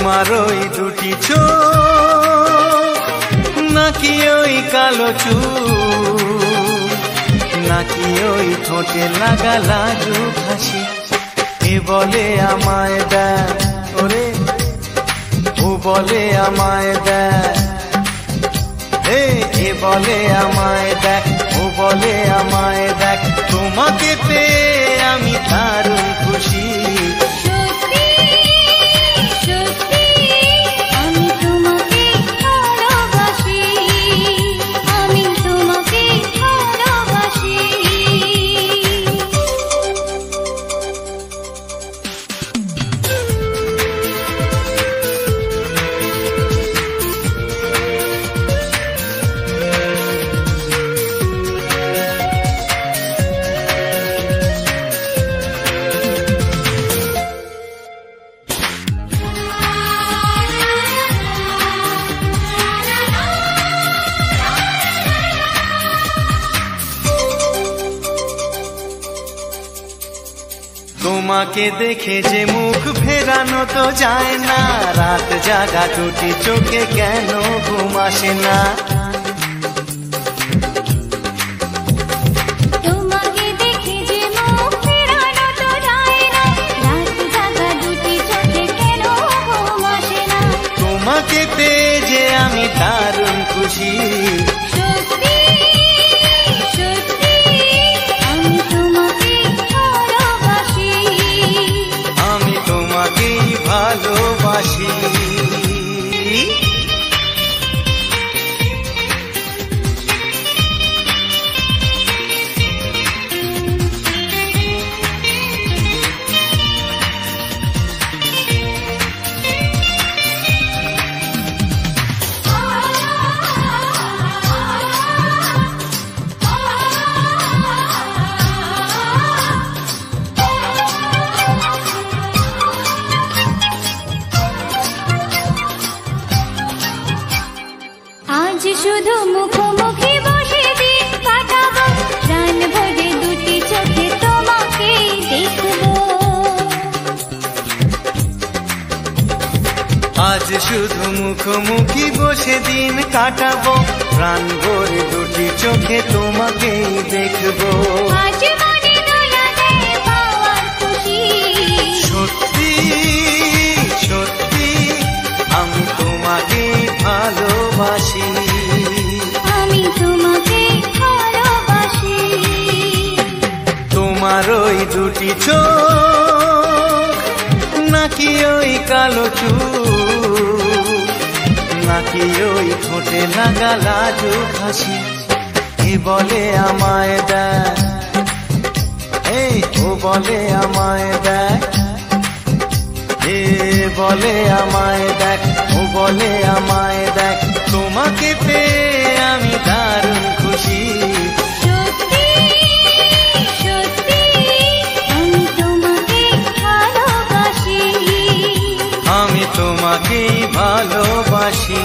তোমার ওই দুটি চোখ নাকি ওই কালো চুল নাকি ওই ঠোঁটে লাগা লাজুক হাসি এ বলে আমায় দেয় ওরে ও বলে আমায় দেয় এ বলে আমায় দেখ ও বলে আমায় দেখ তোমাকে পেয়ে আমি দারুণ খুশি তোমাকে দেখে যে মুখ ফেরানো তো যায় না রাত জাগা দুটি চোখে কেন ঘুম আসে না তোমাকে দেখে যে মুখ ফেরানো তো যায় না রাত জাগা দুটি চোখে কেন ঘুম আসে না তোমাকে পেয়ে যে আমি দারুণ খুশি ভালোবাসি শুধু মুখোমুখি বসে দিন কাটাবো প্রাণ ভরে দুটি চোখে তোমাকে দেখবো আজ শুধু মুখোমুখি বসে দিন কাটাবো প্রাণ ভরে দুটি চোখে তোমাকেই দেখবো আজ মনে দোলা দেয় পাওয়ার খুশি সত্যি সত্যি আমি তোমাকে ভালোবাসি আমি তোমাকে ভালোবাসি তোমার ওই দুটি চোখ নাকি ওই কালো চুল নাকি ওই ঠোঁটে লাগা লাজুক হাসি এ বলে আমায় দেয় ও বলে আমায় দেয় এ বলে আমায় দেখ ও বলে আমায় দেখ তোমাকে পেয়ে আমি দারুণ খুশি সত্যি সত্যি আমি তোমাকে ভালোবাসি আমি তোমাকেই ভালোবাসি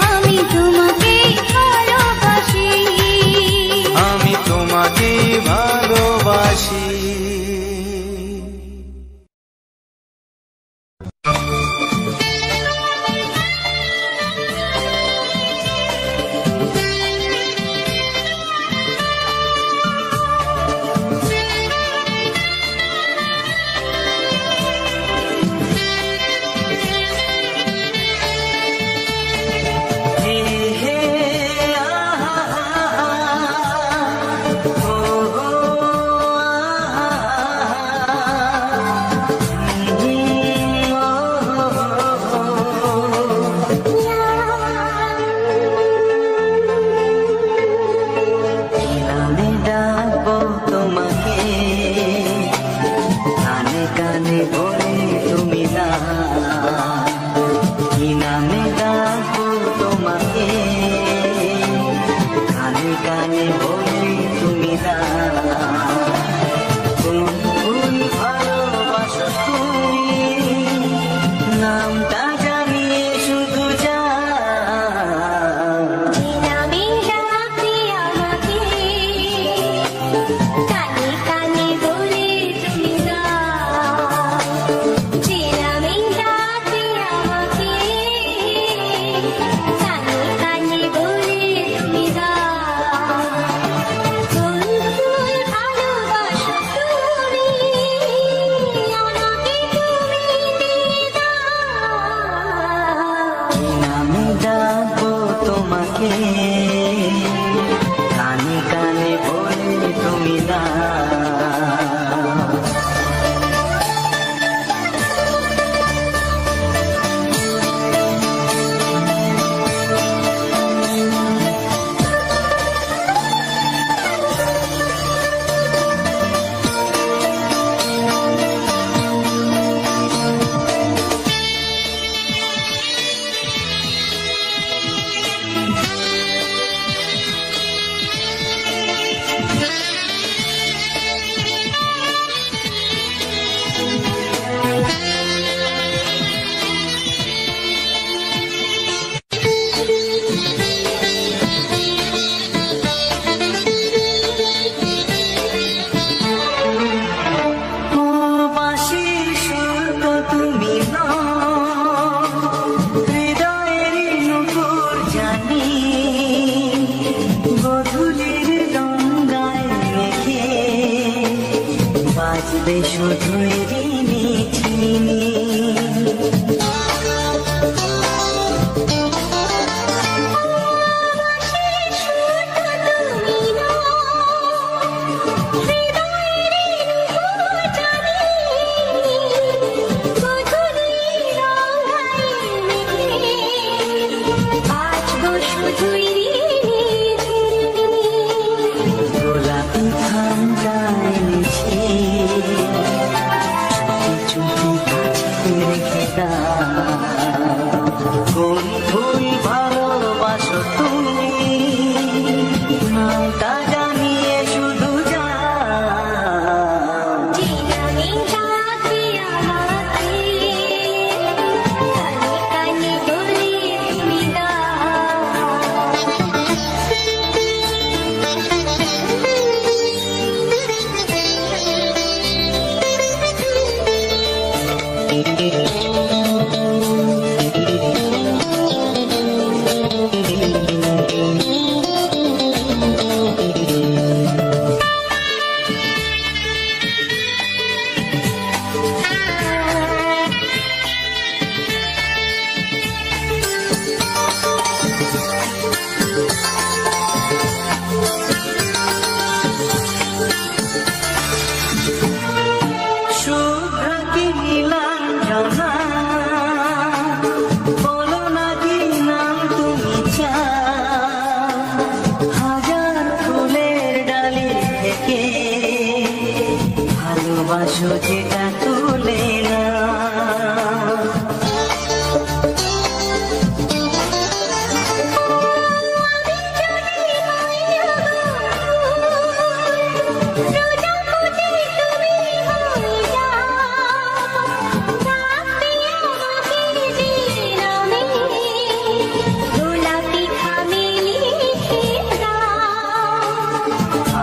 আমি তোমাকে ভালোবাসি আমি তোমাকেই ভালোবাসি বাঁচবে শুধুই রিমিঝিমি। গোলাপি ঠান্ডা এনেছে, চুপি চুপি রেখে দাও। কোন ফুল ভালোবাসো তুমি, নামটা জানিয়ে শুধু ভালোবাসো যেটা তুলে না।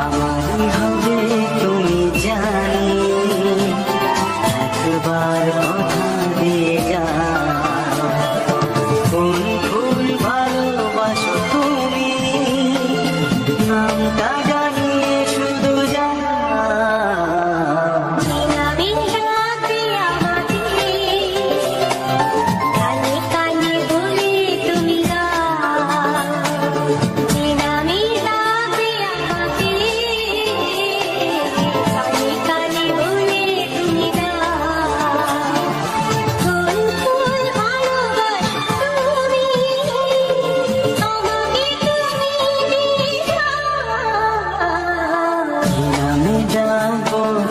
আমারই হবে তুমি জানি, একবার কথা দিয়ে যা। কোন ফুল ভালোবাসো তুমি, নামটা জানিয়ে শুধু যা।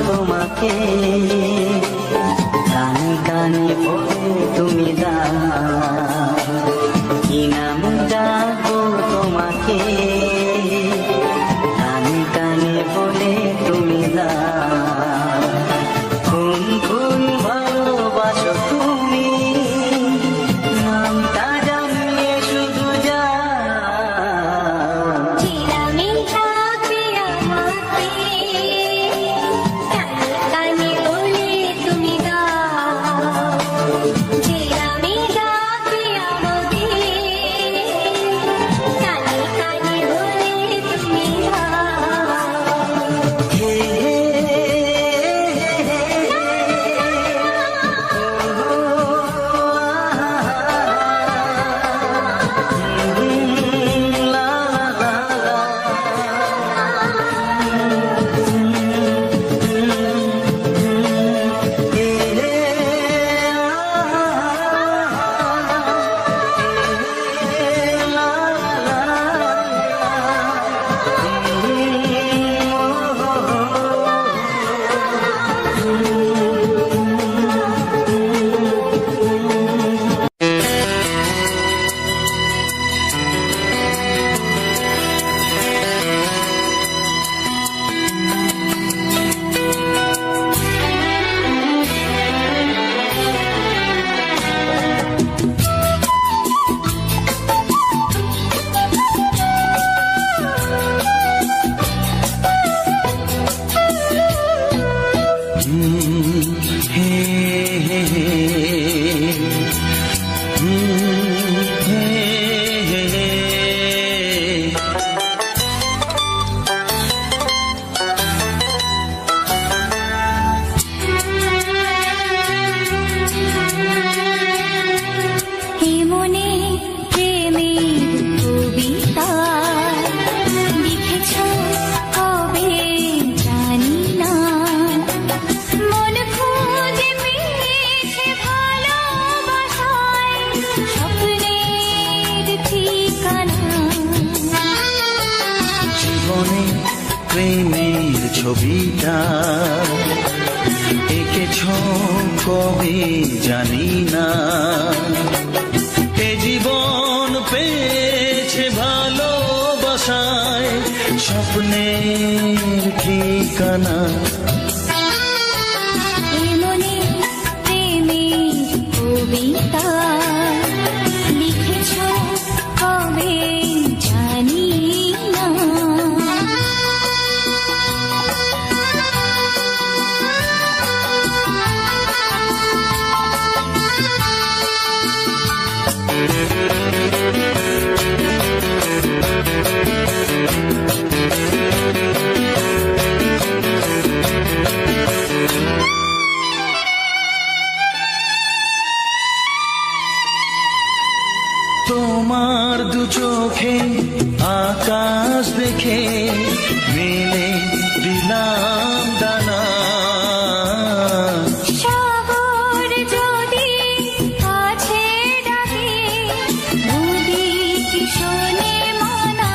তোমাকে কানে কানে বলে তুমি দাও, কি নাম ডাকবো তোমাকে, কানে কানে বলে তুমি দাও। কোন ফুল ভালোবাসো তুমি, নামটা জানিয়ে শুধু যা। কানে বলে জীবনে প্রেমের ছবিটা এঁকেছ কবে জানি না, এ জীবন পেয়েছে ভালোবাসায় স্বপ্নের ঠিকানা। এমনি প্রেমের কবিতা লিখেছ কবে জানি না। তোমার দু চোখে আকাশ দেখে মেলে দিলাম দানা, সাগর যদি কাছে ডাকে নদী কি শোনে মানা,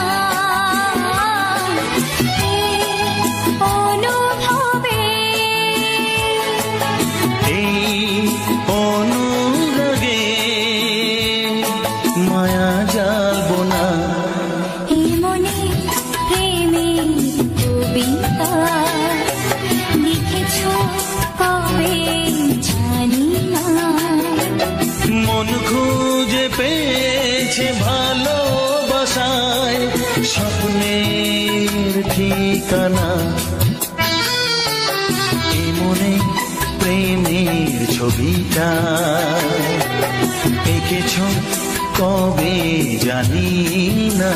অনুভবে এই অনুরাগে মায়া জ্বালবো না। এমনি প্রেমের কবিতা লিখেছ কবে জানি না। মন খুঁজে পেয়েছে ভালোবাসায় স্বপ্নের ঠিকানা, মনে প্রেমের ছবিটা এঁকেছ কবে জানি না।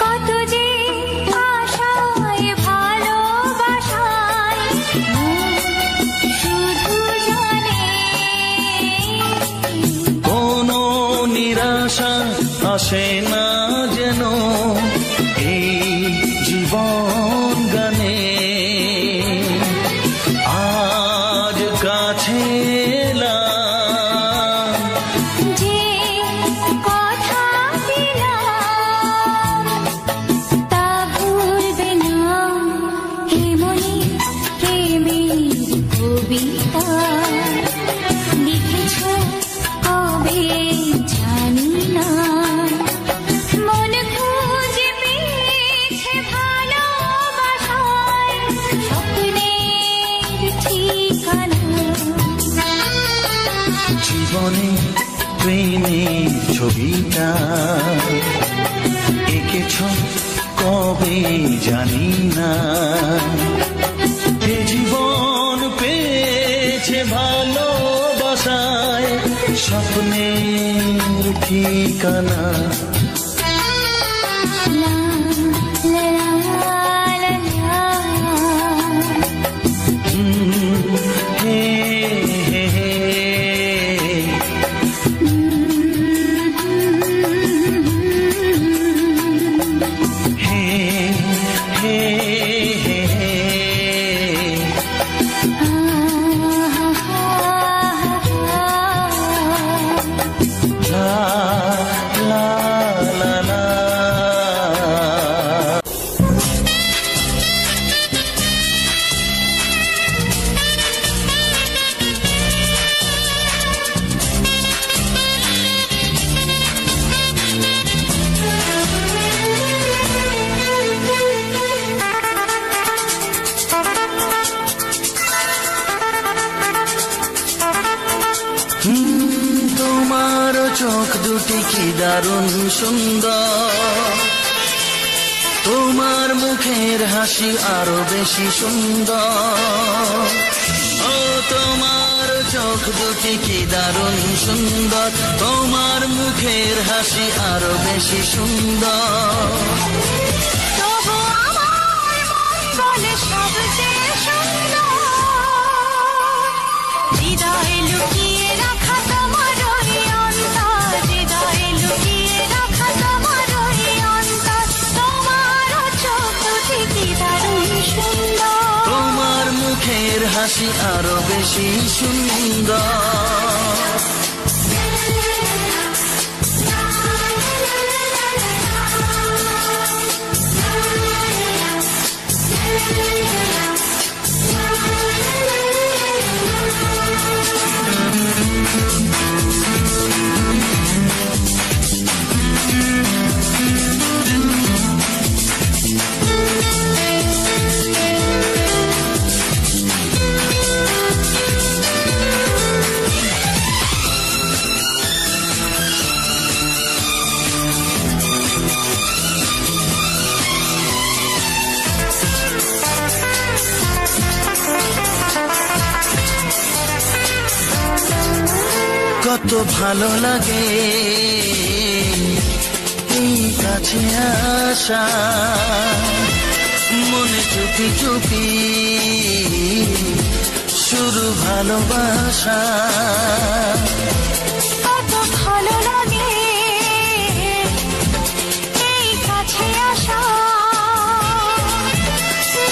কত যে আশায় ভালোবাসায় শুধু জানে কোনো নিরাশা আসে না যেন এই জীবন গানে, আজ কাছে এলাম যে কথা দিলাম তা ভুলবে না। এমনি প্রেমের কবিতা লিখেছ কবে জানি না। মন খুঁজে পেয়েছে ভালোবাসায় স্বপ্নের ঠিকানা। জীবনে প্রেমের ছবিটা এঁকেছ কবে জানি না, এ জীবন পেয়েছে ভালোবাসায় স্বপ্নের ঠিকানা। লা লা লা লা হে হে হে হে হে হে হে লা লা লা লা। তোমার চোখ দুটি কি দারুণ সুন্দর, তোমার মুখের হাসি আরো বেশি সুন্দর, ও তোমার চোখ দুটি কি দারুণ সুন্দর, তোমার মুখের হাসি আরো বেশি সুন্দর। তবু আমার মন বলে সবচেয়ে সুন্দর, হৃদয়ে লুকিয়ে রাখা তোমার ওই অন্তর, হৃদয়ে লুকিয়ে রাখা তোমার ওই অন্তর। তোমার চোখ দুটি কি দারুণ সুন্দর, তোমার মুখের হাসি আরো বেশি সুন্দর। কত ভালো লাগে এই কাছে আসা, মনে চুপি চুপি শুরু ভালোবাসা। কত ভালো লাগে এই কাছে আসা,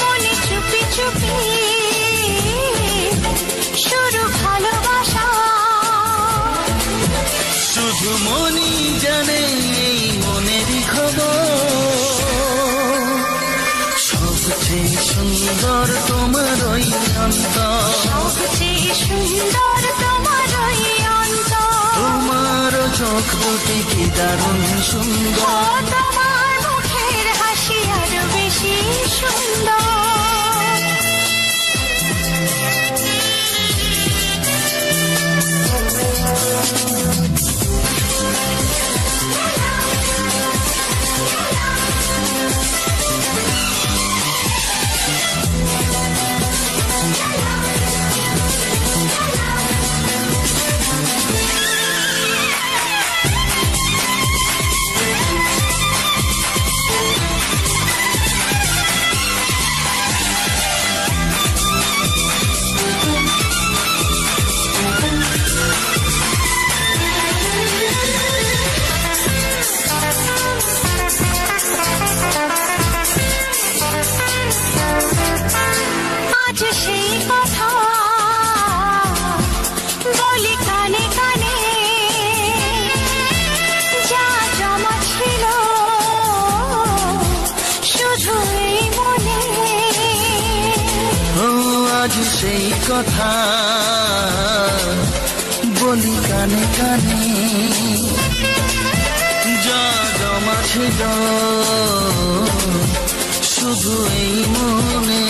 মনে চুপি চুপি শুরু ভালোবাসা। শুধু মনই জানে এই মনেরই খবর, সবচেয়ে সুন্দর তোমার ওই অন্তর, সবচেয়ে সুন্দর তোমার ওই অন্তর। তোমার চোখ দুটি কি দারুণ সুন্দর, তোমার মুখের হাসি আরো বেশি সুন্দর। আজ সেই কথা বলি কানে কানে, যা জমা ছিল শুধু এই মনে। ও আজ সেই কথা বলি কানে কানে, যা জমা ছিল শুধু এই মনে।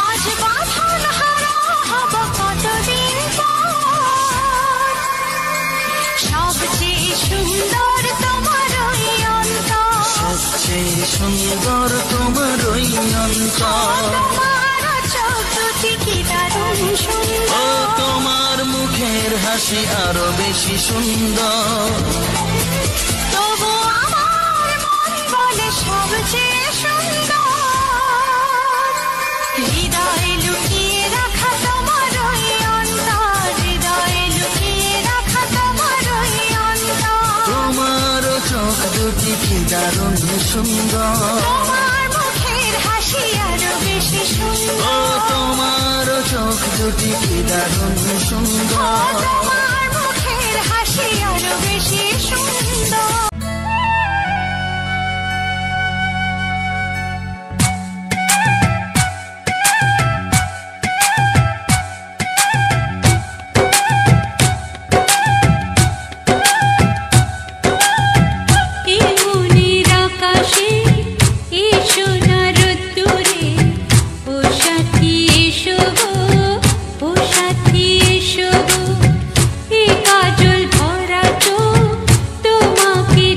আজ বাঁধন হারা হব কতদিন পর, সবচেয়ে সুন্দর তোমার ওই অন্তর, সবচেয়ে সুন্দর তোমার ওই অন্তর। তোমার চোখ দুটি কি দারুণ ও সুন্দর, তোমার মুখের হাসি আরো বেশি সুন্দর। তবু আমার মন বলে সবচেয়ে সুন্দর, হৃদয়ে লুকিয়ে রাখা তোমার ওই অন্তর, হৃদয়ে লুকিয়ে রাখা তোমার ওই অন্তর। তোমার চোখ দুটি কি দারুণ সুন্দর, তোমার মুখের হাসি আরো বেশি ও সুন্দর, তোমার চোখ দুটি কি দারুণ সুন্দর। তোমার মুখের হাসি আরো বেশি সুন্দর। তোমাকে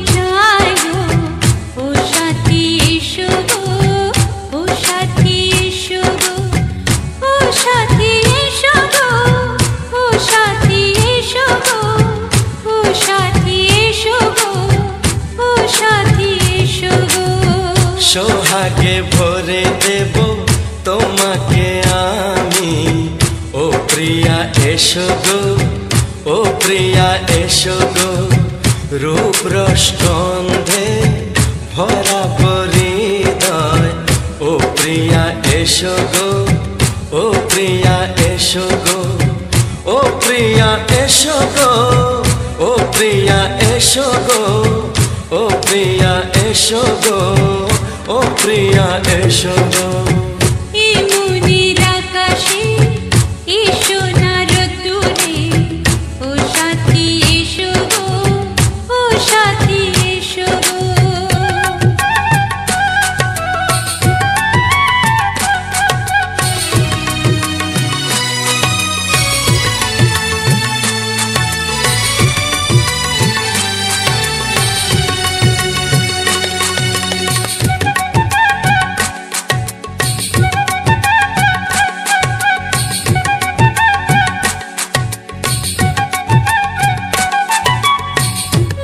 সোহাগে ভরে দেব তোমাকে আমি। ও প্রিয়া এসো গো, ও প্রিয়া এসো গো, রূপ রস গন্ধে ভরা হৃদয়। ও প্রিয়া এসো গো, ও প্রিয়া এসো গো, ও প্রিয়া এসো গো, ও প্রিয়া এসো গো, ও প্রিয়া এসো গো, ও প্রিয়া এসো গো। এই মনের আকাশে এসো না রোদ্দুরে, ও সাথী এসো গো, ও সাথী এসো গো।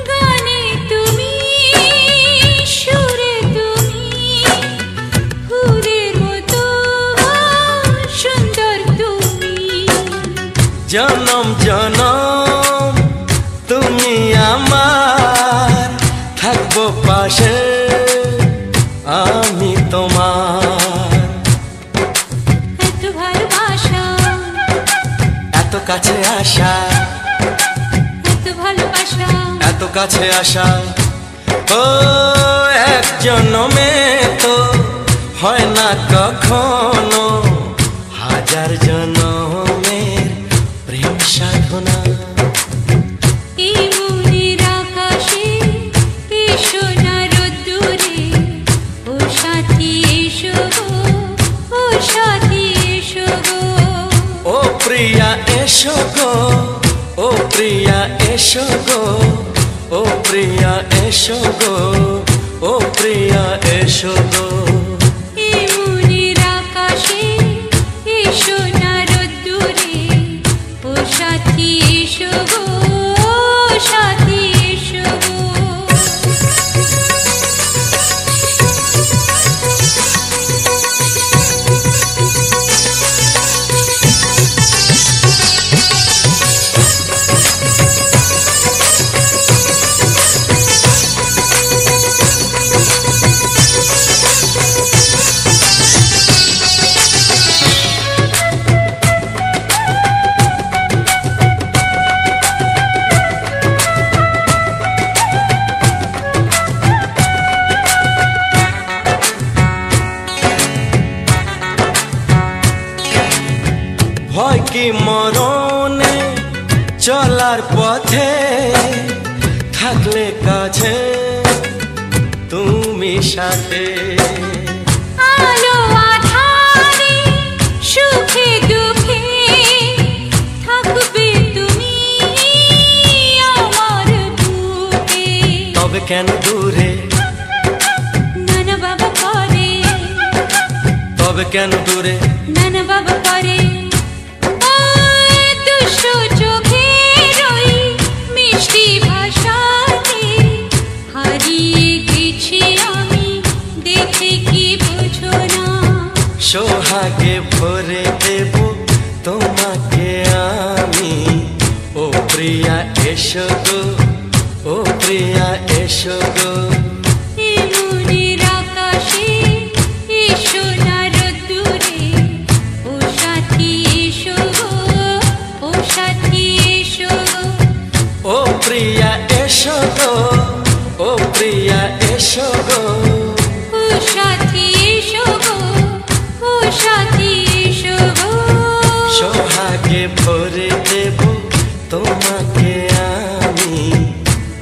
গানে তুমি, সুরে তুমি, ফুলের মতো সুন্দর তুমি। জনম জনম তুমি আমার, থাকবো পাশে আমি তোমার। এত ভালোবাসা, এত কাছে আসা, এত ভালোবাসা, এত কাছে আসা, ও এক জন্মে তো হয় না কখনো, হাজার জন্মের প্রেম সাধনা। এই মনের আকাশে এসো না রোদ্দুরে, ও সাথী এসো গো, ও সাথী এসো গো। ও প্রিয়া এসো গো, ও প্রিয়া এসো গো, ও প্রিয়া এসো গো, ও প্রিয়া এসো গো। এই মনের আকাশে এসো না রোদ্দুরে, ও সাথী এসো গো, ও সাথী এসো গো। ভয় কি মরণে চলার পথে, থাকলে কাছে তুমি সাথে। আলো আঁধারে, সুখে দুঃখে, থাকবে তুমি আমার বুকে। তবে কেন দূরে, নানা বাবা করে, তবে কেন দূরে, নানা বাবা করে। ওই দুষ্টু চোখের ওই মিষ্টি ভাষাতে হারিয়ে গেছি আমি, দেখে কি বুঝো না। সোহাগে ভরে দেব তোমাকে আমি। ও প্রিয়া এসো গো, ও প্রিয়া এসো গো। এই মনের আকাশে এসো না রোদ্দুরে, ও সাথী এসো গো, ও সাথী এসো গো। ও প্রিয়া এসো গো, ও প্রিয়া এসো গো। ও সাথী এসো গো, ও সাথী এসো গো। সোহাগে ভরে দেব তোমাকে আমি।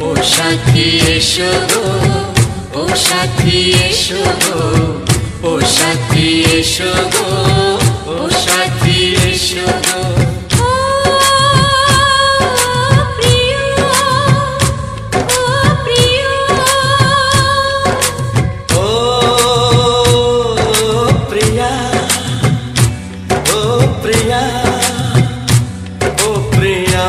ও সাথী এসো গো, ও সাথী এসো গো, ও সাথী এসো গো, ও সাথী এসো গো। ও প্রিয়, ও প্রিয়, ও প্রিয়া, ও প্রিয়া, ও প্রিয়া।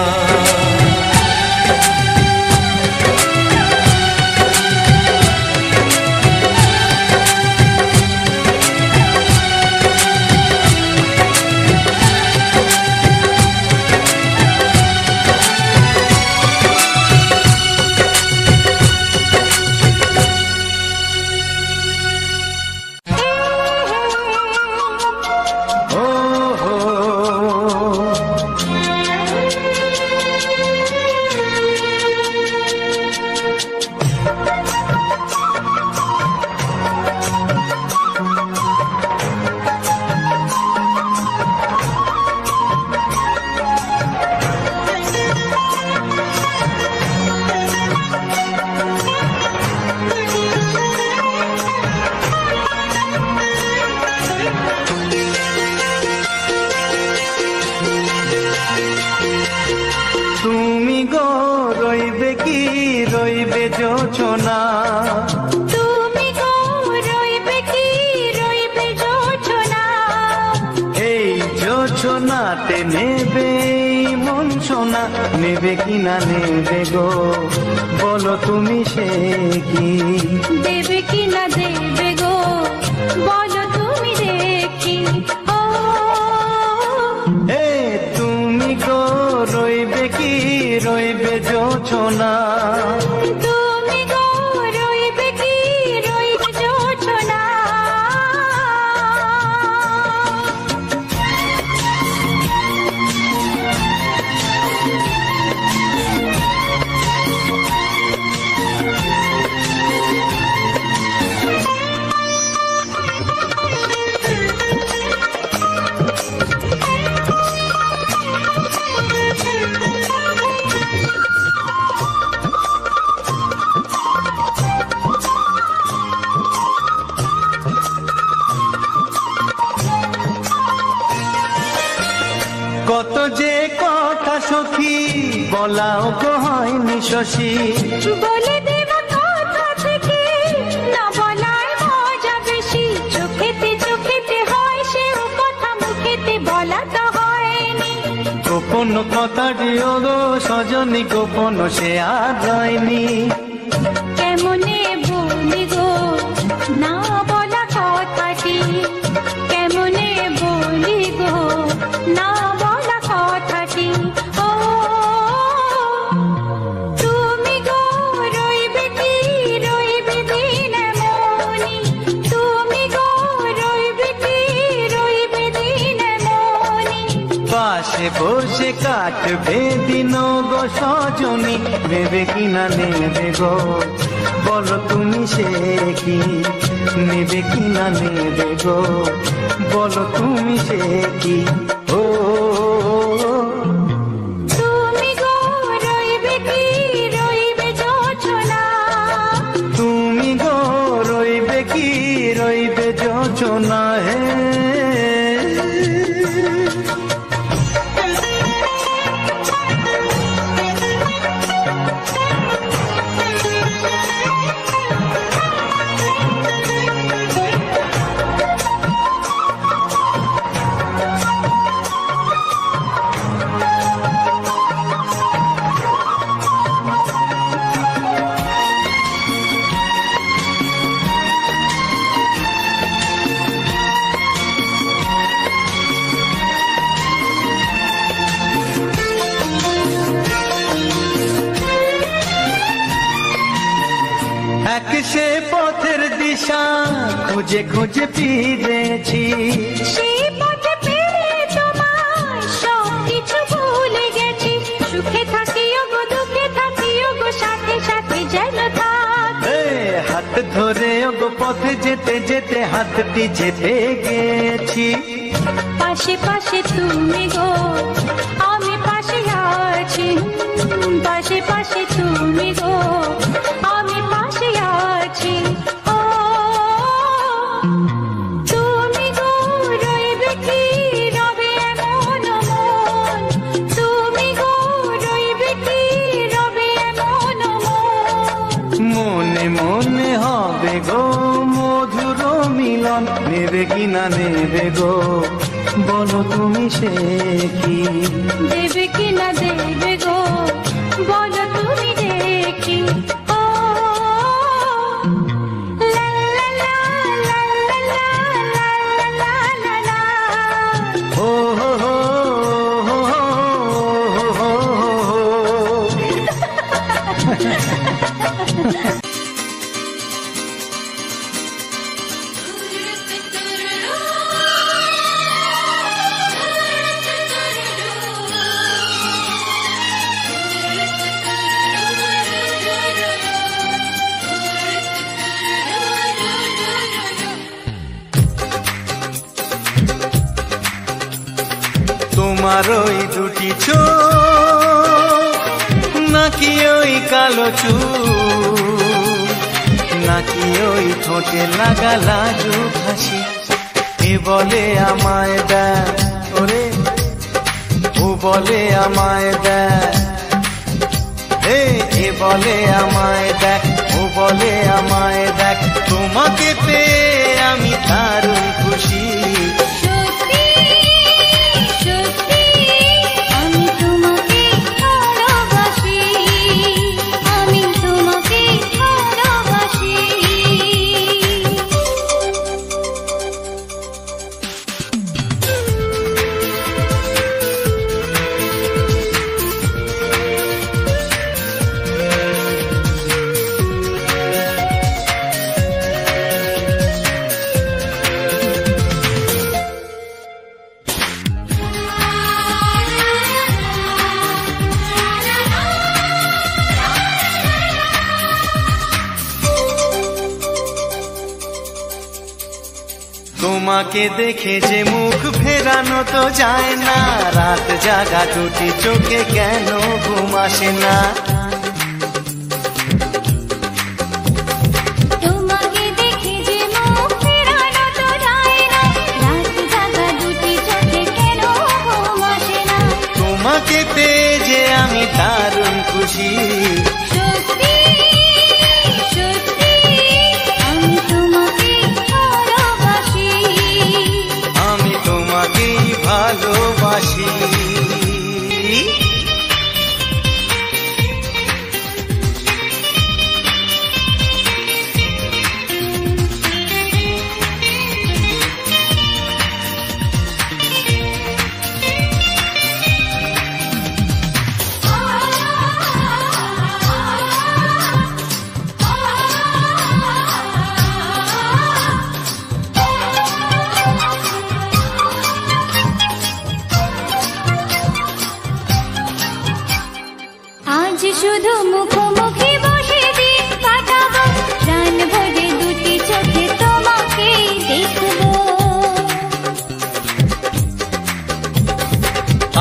তুমি গো রইবে কি রইবে যোচনা, তুমি গো রইবে কি রইবে যোচনা, এই যোচনাতে নেবে মন সোনা, নেবে কি না নেবে গো বলো তুমি সে কি, দেবে কি না দেবে গো বলো তুমি দেখি। ও এ তুমি গো রইবে কি রইবে যোচনা, তুমি গো রইবে কি রইবে যোচনা। কত যে কথা সখী বলাও গো হয়নি শশী, বলে দেব কথা থেকে না বলার মজা বেশি, চোখেতে চোখেতে হয় সে কথা মুখেতে বলা তো হয়নি। গোপন কথাটি ও গো সজনী গোপন সে আর হয়নি, কেমনে বলি গো না বলা কথাটি, কেমনে বলি গো না বলা কথাটি। ও তুমি গো রইবে কি রইবে দিন মনি, তুমি গো রইবে কি রইবে দিন মনি, পাশে বসে কাটবে দিন গো সজনী, নেবে কি না নেবে গো বলো তুমি সে কি, নেবে কি না নেবে গো বলো তুমি সে কি। ও তুমি গো রইবে কি রইবে যোচনা, তুমি গো রইবে কি রইবে যোচনা। হে এক সে পথের দিশা খুঁজে খুঁজে ফিরেছি, সেই পথে পেয়ে তোমায় সব কিছু ভুলে গেছি, সুখে থাকিও গো দুঃখে থাকিও গো সাথে সাথে যেন থাক। এ হাত ধরে গো পথে যেতে যেতে হাতটি চেপে গেছি, পাশে পাশে তুমি গো আমি পাশে আছি, পাশে পাশে তুমি গো আমি পাশে আছি। ও তুমি গো রইবে কি রবে এমন মন, তুমি গো রইবে কি রবে এমন মন, মনে মনে হবে গো মধুর মিলন, নেবে কি না নেবে গো বলো তুমি সে কি, দেবে কি না দেবে গো বলো তুমি দেখি। ও লা লা লা লা লা লা লা লা লা, ও হো হো হো হো হো হো। তোমার ওই দুটি চোখ নাকি ওই কালো চুল, নাকি ওই ঠোঁটে লাগা লাজুক হাসি, এ বলে আমায় দেখ ওরে, ও বলে আমায় দেখ, এ বলে আমায় দেখ, ও বলে আমায় দেখ, তোমাকে পেয়ে আমি দারুণ খুশি। সত্যি সত্যি আমি তোমাকে ভালোবাসি, আমি তোমাকে ভালোবাসি। তোমাকে দেখে যে মুখ ফেরানো তো যায় না, রাত জাগা দুটি চোখে কেন ঘুম আসে না। তোমাকে দেখে যে মুখ ফেরানো তো যায় না, রাত জাগা দুটি চোখে কেন ঘুম আসে না। তোমাকে পেয়ে যে আমি দারুণ খুশি। সত্যি সত্যি আমি তোমাকে ভালোবাসি, আমি তোমাকেই ভালোবাসি। আজ শুধু মুখোমুখি বসে দিন কাটাবো, প্রাণ ভরে দুটি চোখে তোমাকে দেখবো।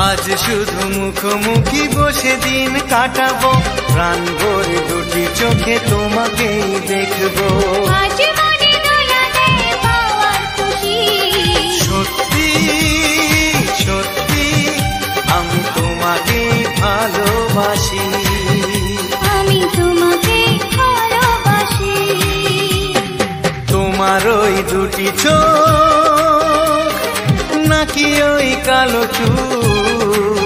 আজ শুধু মুখোমুখি বসে দিন কাটাবো, প্রাণ ভরে দুটি চোখে তোমাকেই দেখবো। আজ মনে দোলা দেয় পাওয়ার খুশি। সত্যি সত্যি আমি তোমাকেই ভালোবাসি। আমি তোমাকে ভালোবাসি। তোমার ওই দুটি চোখ, নাকি ওই কালো চুল,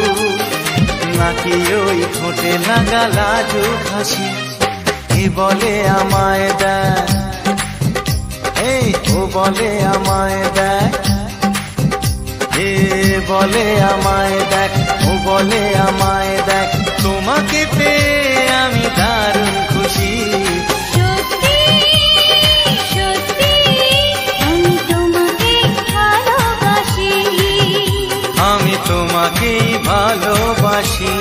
নাকি ওই ঠোঁটে লাগা লাজুক হাসি, এ বলে আমায় দেখ, ও বলে আমায় দেখ, এ বলে আমায় দেখ, ও বলে আমায় দেখ, তোমাকে পেয়ে আমি দারুণ খুশি। সত্যি সত্যি আমি তোমাকে ভালোবাসি, আমি তোমাকেই ভালোবাসি।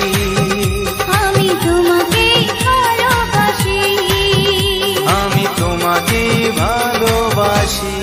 আমি তোমাকে ভালোবাসি, আমি তোমাকেই ভালোবাসি।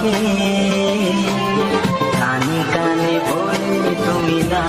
আমাকে কানে কানে বলে তুমি না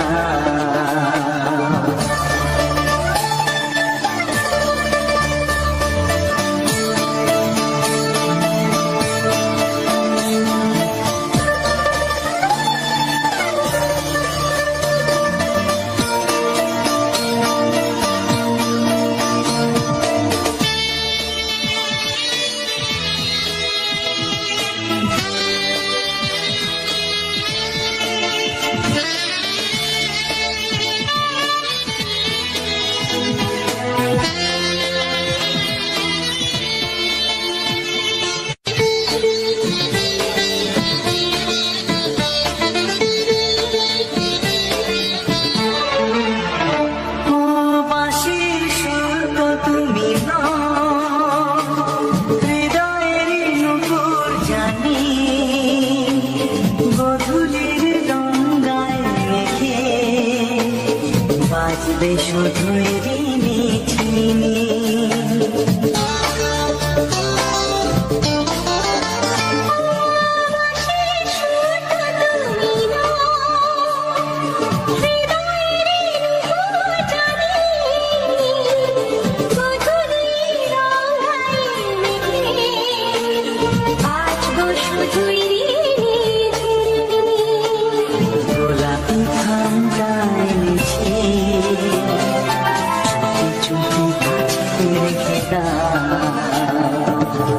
শুধুই রিনি ঝিনি গোলাপি ঠান্ডায় নিচে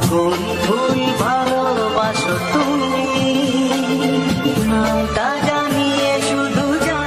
কোন ফুল ভালোবাসো তুমি নামটা জানিয়ে শুধু যা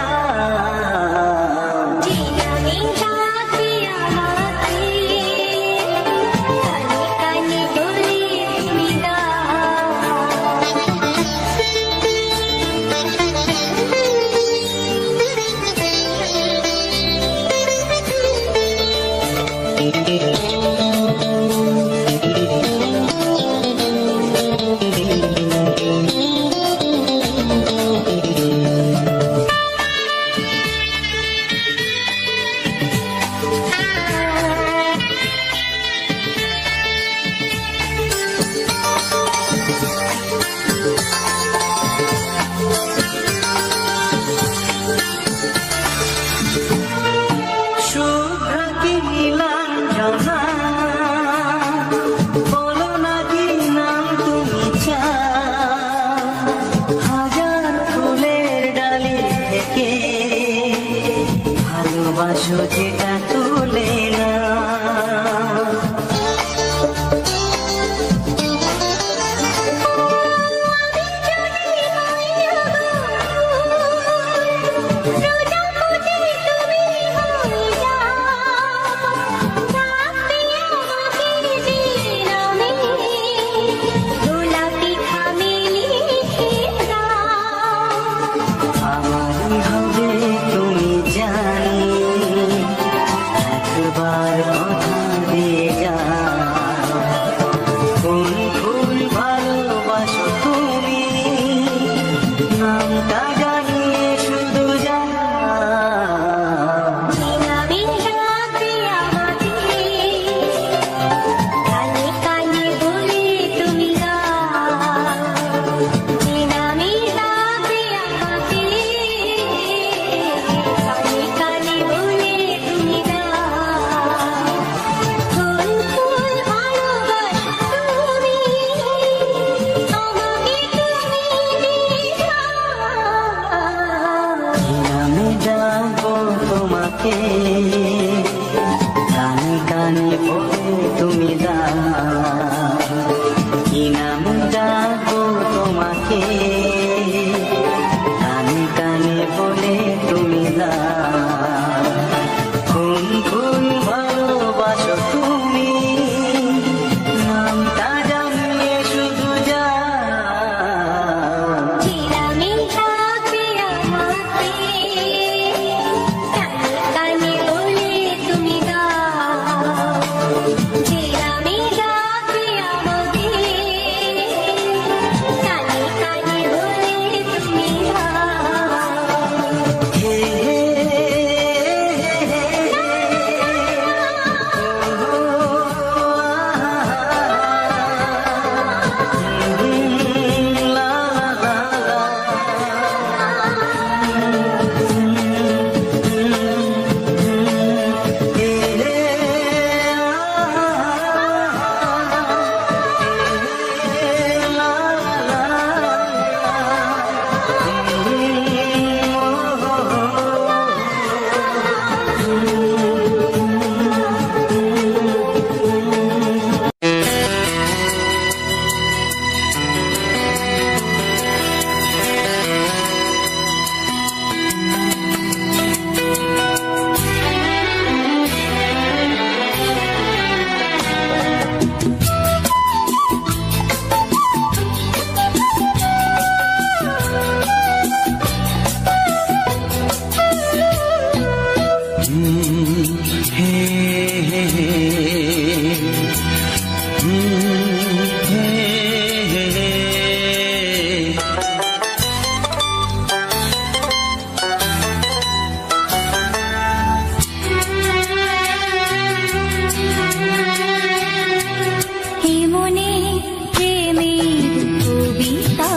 মনে প্রেমের কবিতা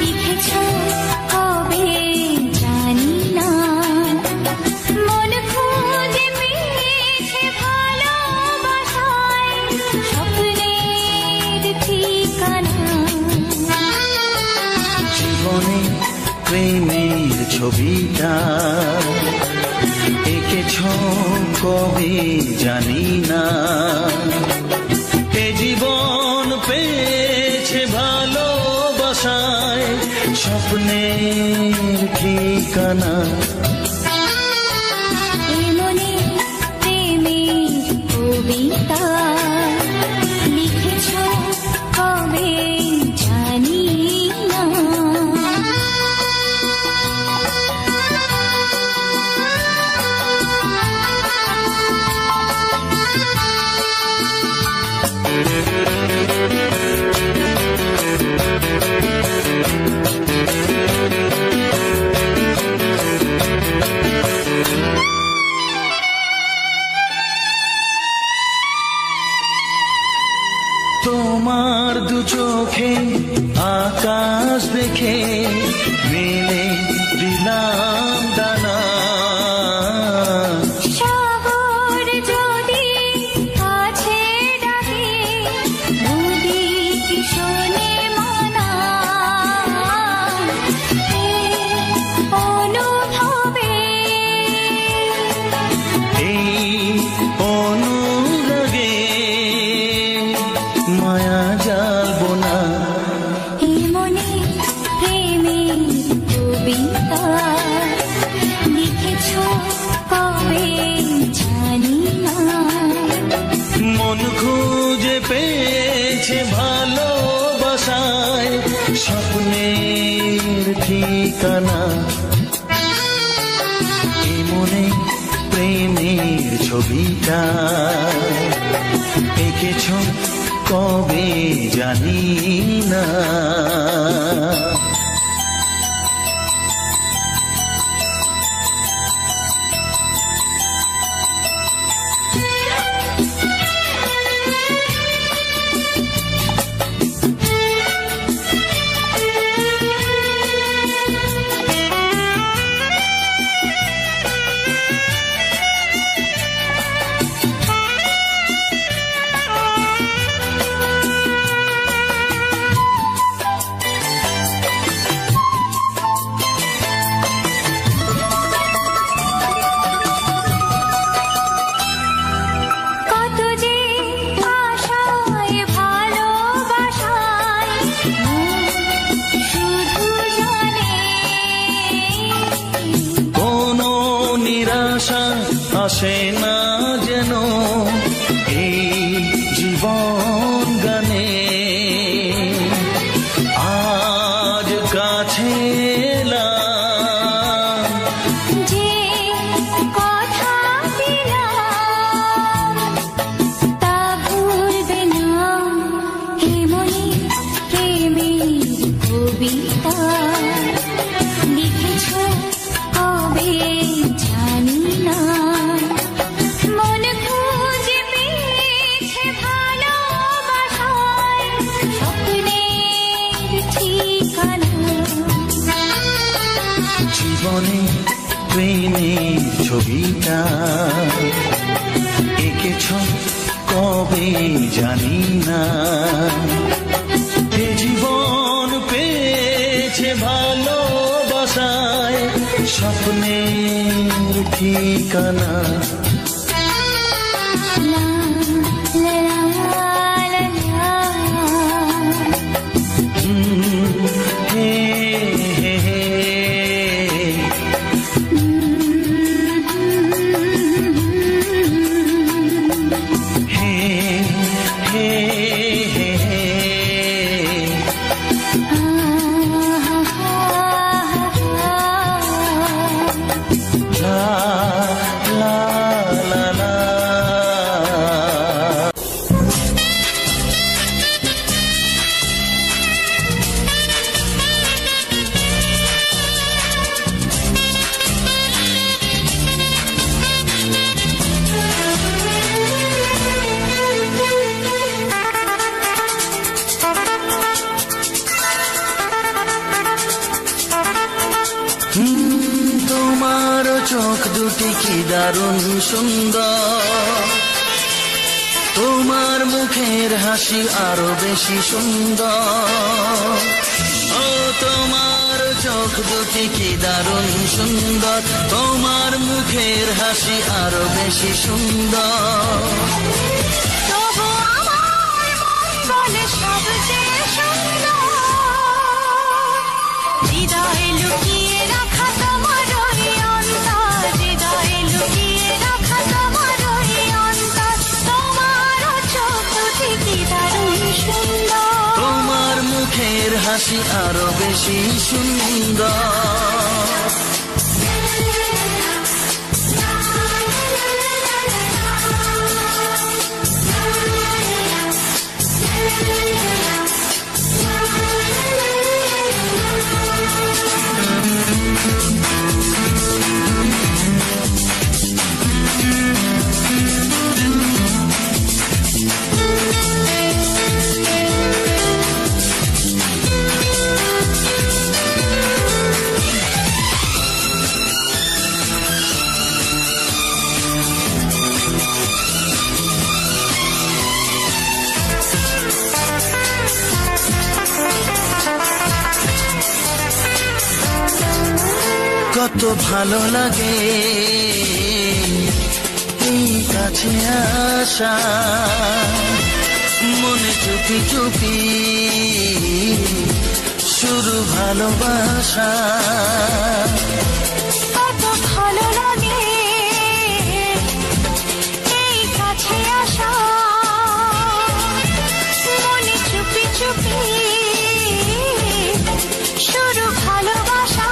লিখেছ কবে জানি না, মন খুঁজে পেয়েছে ভালোবাসায় স্বপ্নের ঠিকানা। জীবনে প্রেমের ছবিটা এঁকেছ কবে জানি না, এ জীবন পেয়েছে ভালোবাসায় স্বপ্নের ঠিকানা। মনে প্রেমের কবিতা লিখেছ কবে জানি না। তোমার দু চোখে আকাশ দেখে মেলে দিলাম দানা, সাগর যদি কাছে ডাকে নদী কি শোনে মনা, এই অনুভবে এই অনুরাগে মায়া জ্বালবো না। এই মনে প্রেমের কবিতা লিখেছ কবে জানি না, মন খুঁজে পেয়েছে ভালোবাসায় স্বপ্নের ঠিকানা। এই মনে প্রেমের ছবিটা এঁকেছ কবে জানি না। কত যে আশায় ভালোবাসায় শুধু জানে, কোনো নিরাশা আসে না যেন এই জীবন গানে, আজ কাছে এলাম যে কথা দিলাম তা ভুলবে না। হে মনে প্রেমের কবিতা লিখেছ কবে জানি না, মন খুঁজে পেয়েছে ভালোবাসায় স্বপ্নের ঠিকানা। জীবনে প্রেমের ছবিটা এঁকেছ কবে জানি না, এ জীবন পেয়েছে ভালোবাসায় স্বপ্নের ঠিকানা। লা লা লা লা লা। হে হে হে হে হে হে হে লা লা দুটি কি দারুণ সুন্দর, তোমার মুখের হাসি আরো বেশি সুন্দর। ও তোমার চোখ দুটি কি দারুণ সুন্দর, তোমার মুখের হাসি আরো বেশি সুন্দর। তবু আমার মন বলে সবচেয়ে সুন্দর, হৃদয়ে লুকিয়ে রাখা তোমার ওই অন্তর, হৃদয়ে লুকিয়ে রাখা তোমার ওই অন্তর। তোমার চোখ দুটি কি দারুণ সুন্দর, তোমার মুখের হাসি আরো বেশি সুন্দর। কত ভালো লাগে এই কাছে আসা, মনে চুপি চুপি শুরু ভালোবাসা। কত ভালো লাগে এই কাছে আসা, মনে চুপি চুপি শুরু ভালোবাসা।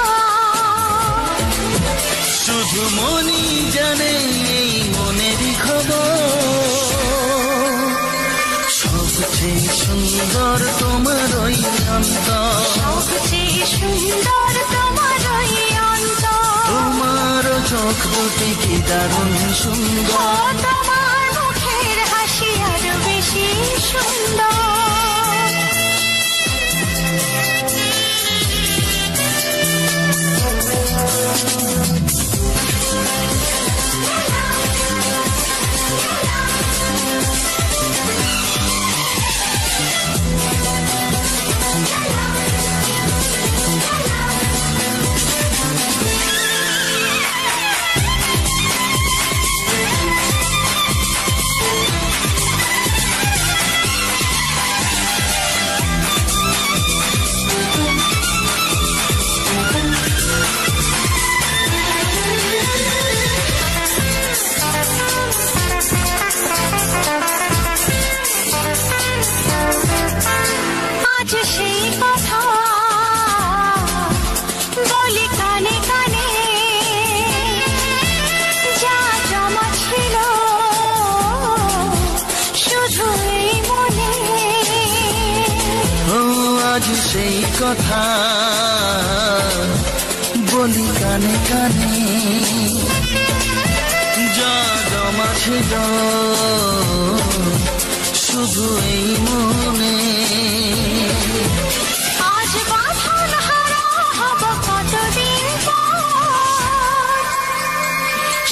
শুধু মনই জানে এই মনেরই খবর, সবচেয়ে সুন্দর তোমার ওই অন্তর, সবচেয়ে সুন্দর তোমার ওই অন্তর। তোমার চোখ দুটি কি দারুণ সুন্দর, তোমার মুখের হাসি আরো বেশি সুন্দর। আজ সেই কথা বলি কানে কানে, যা জমা ছিল শুধু এই মনে। ও আজ সেই কথা বলি কানে কানে, যা জমা ছিল শুধু এই মনে। আজ বাঁধন হারা হব কতদিন পর,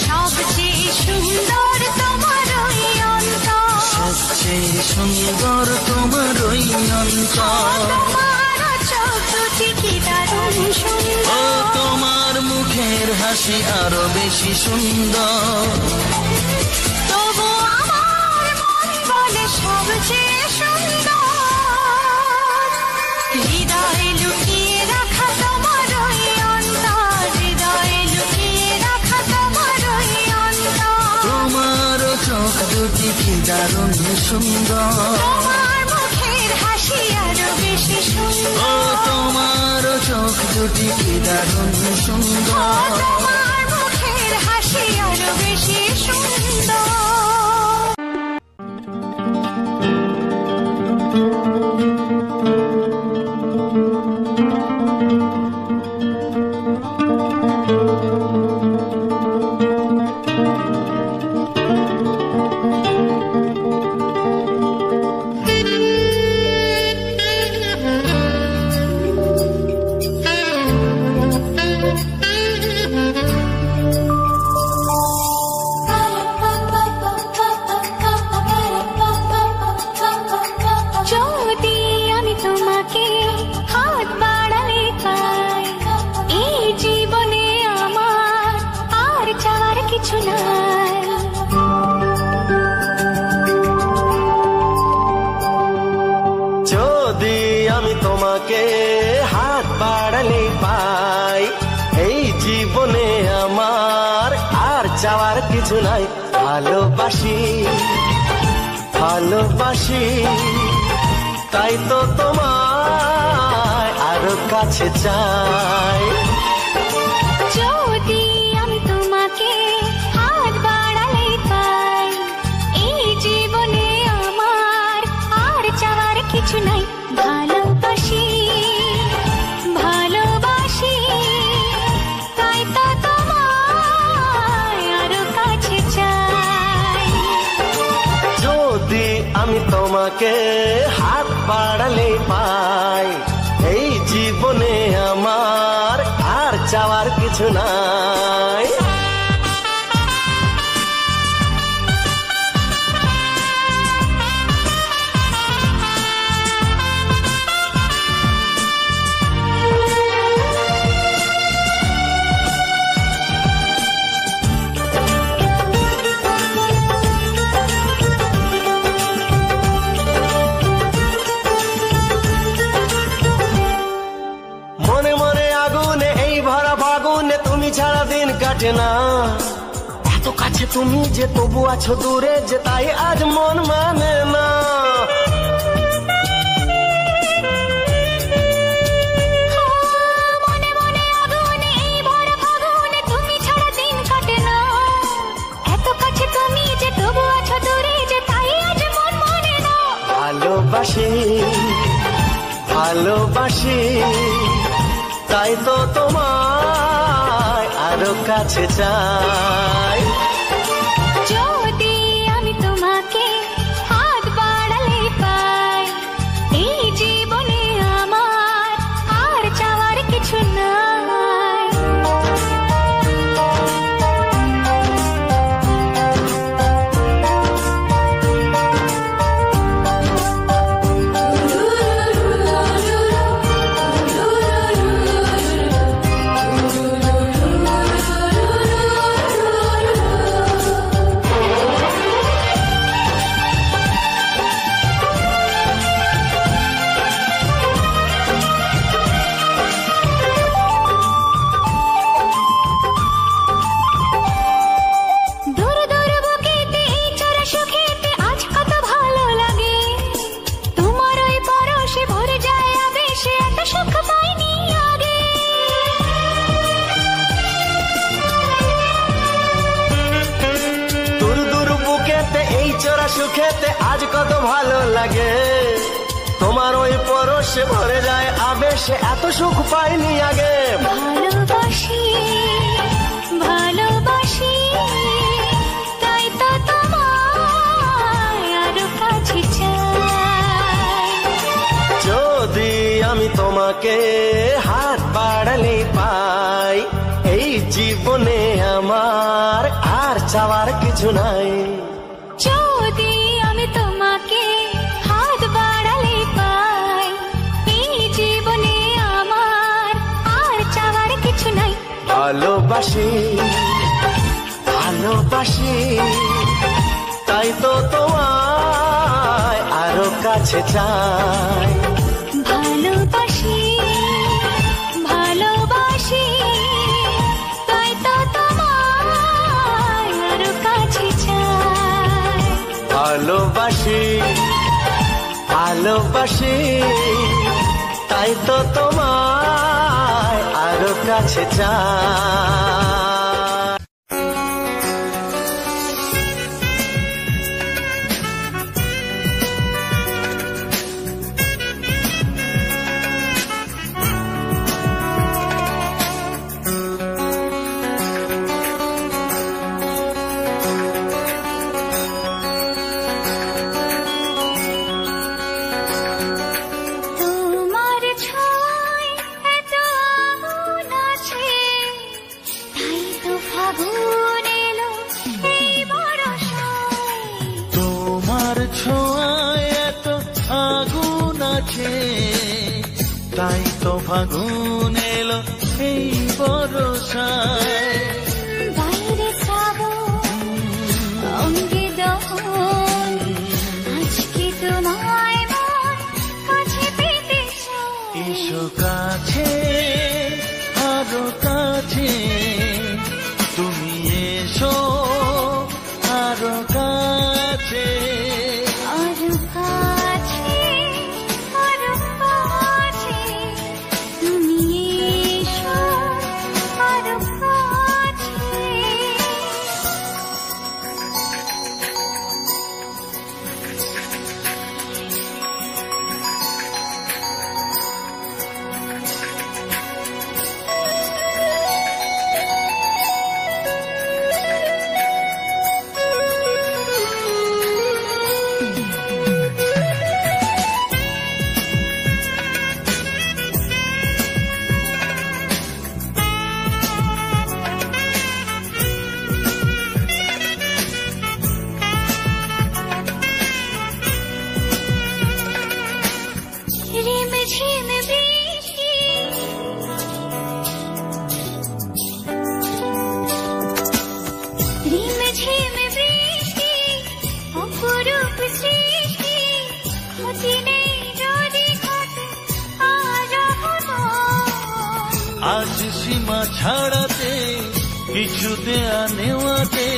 সবচেয়ে সুন্দর তোমার ওই অন্তর, সবচেয়ে সুন্দর তোমার ওই অন্তর। তোমার চোখ দুটি কি দারুণ ও সুন্দর, তোমার মুখের হাসি আরো বেশি সুন্দর। তবু আমার মন বলে সবচেয়ে সুন্দর, হৃদয়ে লুকিয়ে রাখা তোমার ওই অন্তর, হৃদয়ে লুকিয়ে রাখা তোমার ওই অন্তর। তোমার চোখ দুটি কি দারুণ সুন্দর, তোমার মুখের হাসি আরো বেশি ও সুন্দর, তোমার চোখ দুটি কি দারুণ সুন্দর। তোমার মুখের হাসি আরো বেশি সুন্দর। যদি আমি তোমাকে হাত বাড়ালে পাই, এই জীবনে আমার আর চাওয়ার কিছু নাই। ভালোবাসি ভালোবাসি তাই তো তোমায় আরো কাছে চাই। যদি আমি তোমাকে হাত বাড়ালে পাই, এই জীবনে আমার আর চাওয়ার কিছু নাই। ভালোবাসি ভালোবাসি তাই তো তোমায় আরো কাছে চাই। যদি আমি তোমাকে হাত বাড়ালে পাই, এই জীবনে আমার আর চাওয়ার কিছু নাই। মনে মনে আগুনে এই ভরা ফাগুনে তুমি ছাড়া দিন কাটে না। এত কাছে তুমি যে তবু আছো দূরে, যে তাই আজ মন মানে না। মনে মনে আগুনে এই ভরা ফাগুনে তুমি ছাড়া দিন কাটে না। এত কাছে তুমি যে তবু আছো দূরে, যে তাই আজ মন মানে না। ভালোবাসি ভালোবাসি তাই তো তোমায় আরো কাছে চাই। যদি আমি তোমাকে হাত বাড়ালে পাই, এই জীবনে আমার আর চাওয়ার কিছু নাই। দূর দূর বুকেতে এই চড়া সুখেতে আজ কত ভালো লাগে। তোমার ওই পরশে ভরে যায় আবেশে, এত সুখ পাইনি আগে। দূর দূর বুকেতে এই চোরা সুখেতে আজ কত ভালো লাগে। তোমার ওই পরশে ভরে যায় আবেশে, এত সুখ পাইনি আগে। ভালোবাসি ভালোবাসি তাই তো তোমায় আরো কাছে চাই। যদি আমি তোমাকে হাত বাড়ালে পাই, এই জীবনে আমার আর চাওয়ার কিছু নাই। যদি আমি তোমাকে হাত বাড়ালে পাই, এই জীবনে আমার আর চাওয়ার কিছু নাই। ভালোবাসি ভালোবাসি তাই তো তোমায় আরো কাছে চাই। ভালোবাসি ভালোবাসি তাই তো তোমায় আরো কাছে চাই। ভালোবাসি ভালোবাসি তাই তো তোমায় আরো কাছে চাই। তোমার ছোঁয়ায় এত আগুন আছে, তাই তো ফাগুন এলো এই বরষায়। তোমার ছোঁয়ায় এত আগুন আছে, তাই তো ফাগুন এলো এই বরষায়। বাইরে যাবো অঙ্গে দহন, আজকে তোমায় মন এসো কাছে আরো কাছে তুমি এসো আরো কাছে আরো কাছে আরো কাছে তুমি এসো আরো কাছে আজ সীমা ছাড়াতে কিছু দেয়া নেওয়াতে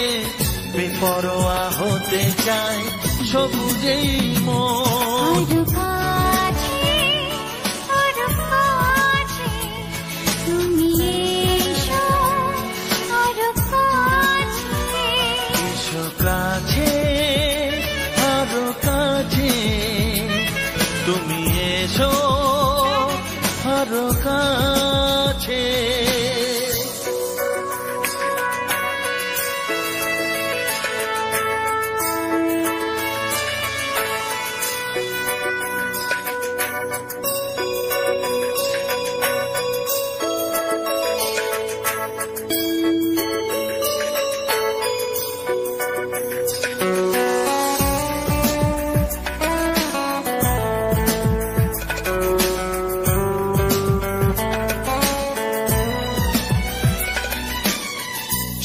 বেপরোয়া হতে চায় সবুজেই মন আরো কাছে আরো কাছে তুমি এসো আরো কাছে এসো কাছে আরো কাছে তুমি এসো আরো কাছে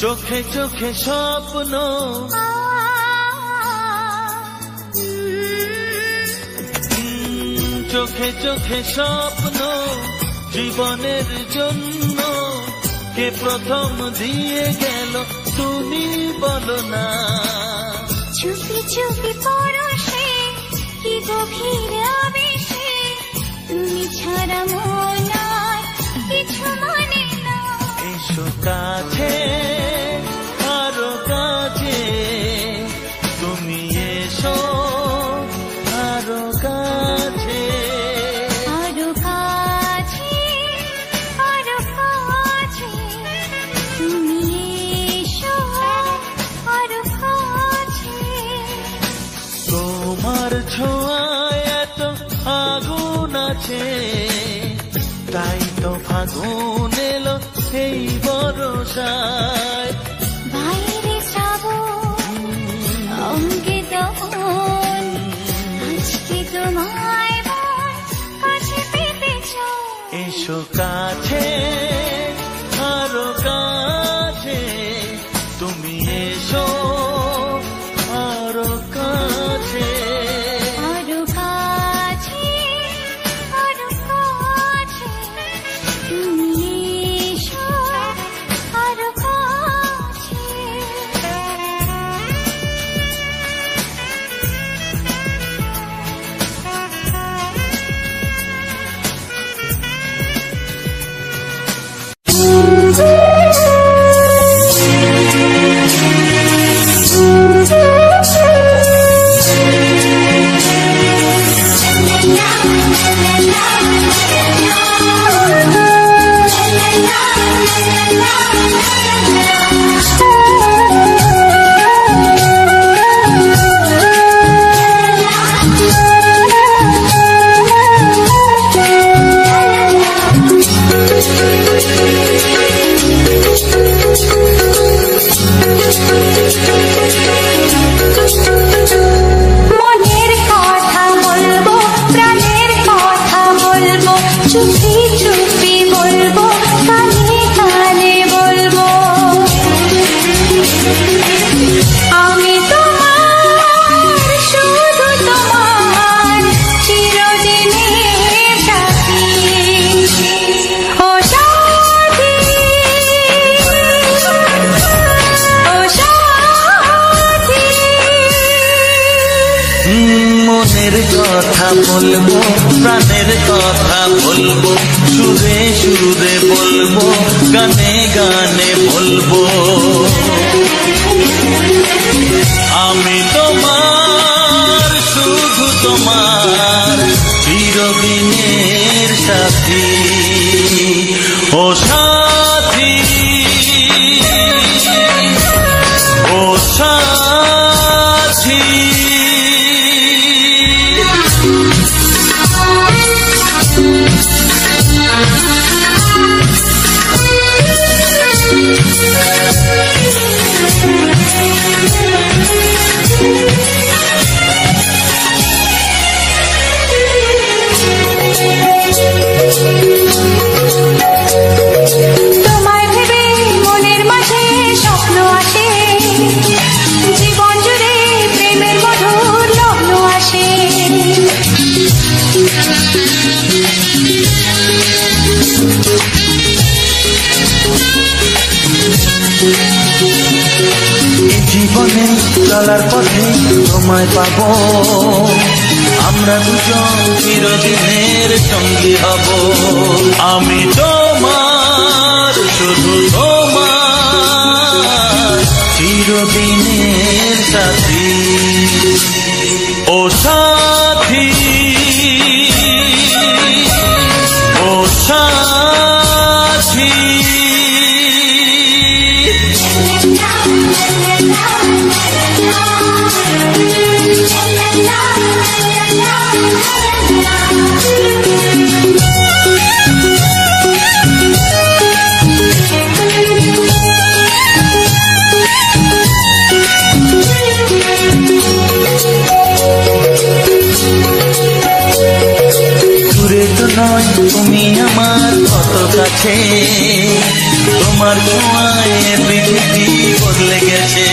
চোখে চোখে স্বপ্ন চোখে চোখে স্বপ্ন জীবনের জন্য কে প্রথম দিয়ে গেল তুমি বলো না চুপি চুপি পরশে কি গভীর আবেশে তুমি ছাড়া মন আর কিছু মানে না এসো কাছে আরো কাছে তুমি এসো আরো কাছে আরো কাছে আরো কাছে তুমি এসো আরো কাছে তোমার ছোঁয়ায় এত আগুন আছে তাই তো ফাগুন এলো এই বরসায় বাইরে শ্রাবণ অঙ্গে দহন আজকে তোমায় মন কাছে পেতে চাই এসো কাছে আরো কাছে তুমি এসো আরো কাছে আরো কাছে আরো কাছে তুমি এসো আরো কাছে মনের কথা বলবো প্রাণের কথা বলবো চুপি চুপি বলবো কানে কানে বলবো আমি তোমার শুধু তোমার চিরদিনের সাথী কথা বলবো, প্রাণের কথা বলবো, সুরে সুরে বলবো, গানে গানে বলবো। আমি তোমার, শুধু তোমার, চিরদিনের সাথী। ও সাথী, ও সাথী। তোমায় ভেবে মনের মাঝে স্বপ্ন আসে, জীবন জুড়ে প্রেমের মধুর লগ্ন আসে। জীবনে চলার পথে তোমায় পাবো, আমরা দুজন চিরদিনের সঙ্গী হব। আমি তোমার, শুধু তোমার, চিরদিনের সাথী। ও সাথী, ও সাথী। দূরে তো নয় তুমি আমার কত কাছে, তোমার ছোঁয়ায় পৃথিবী বদলে গেছে।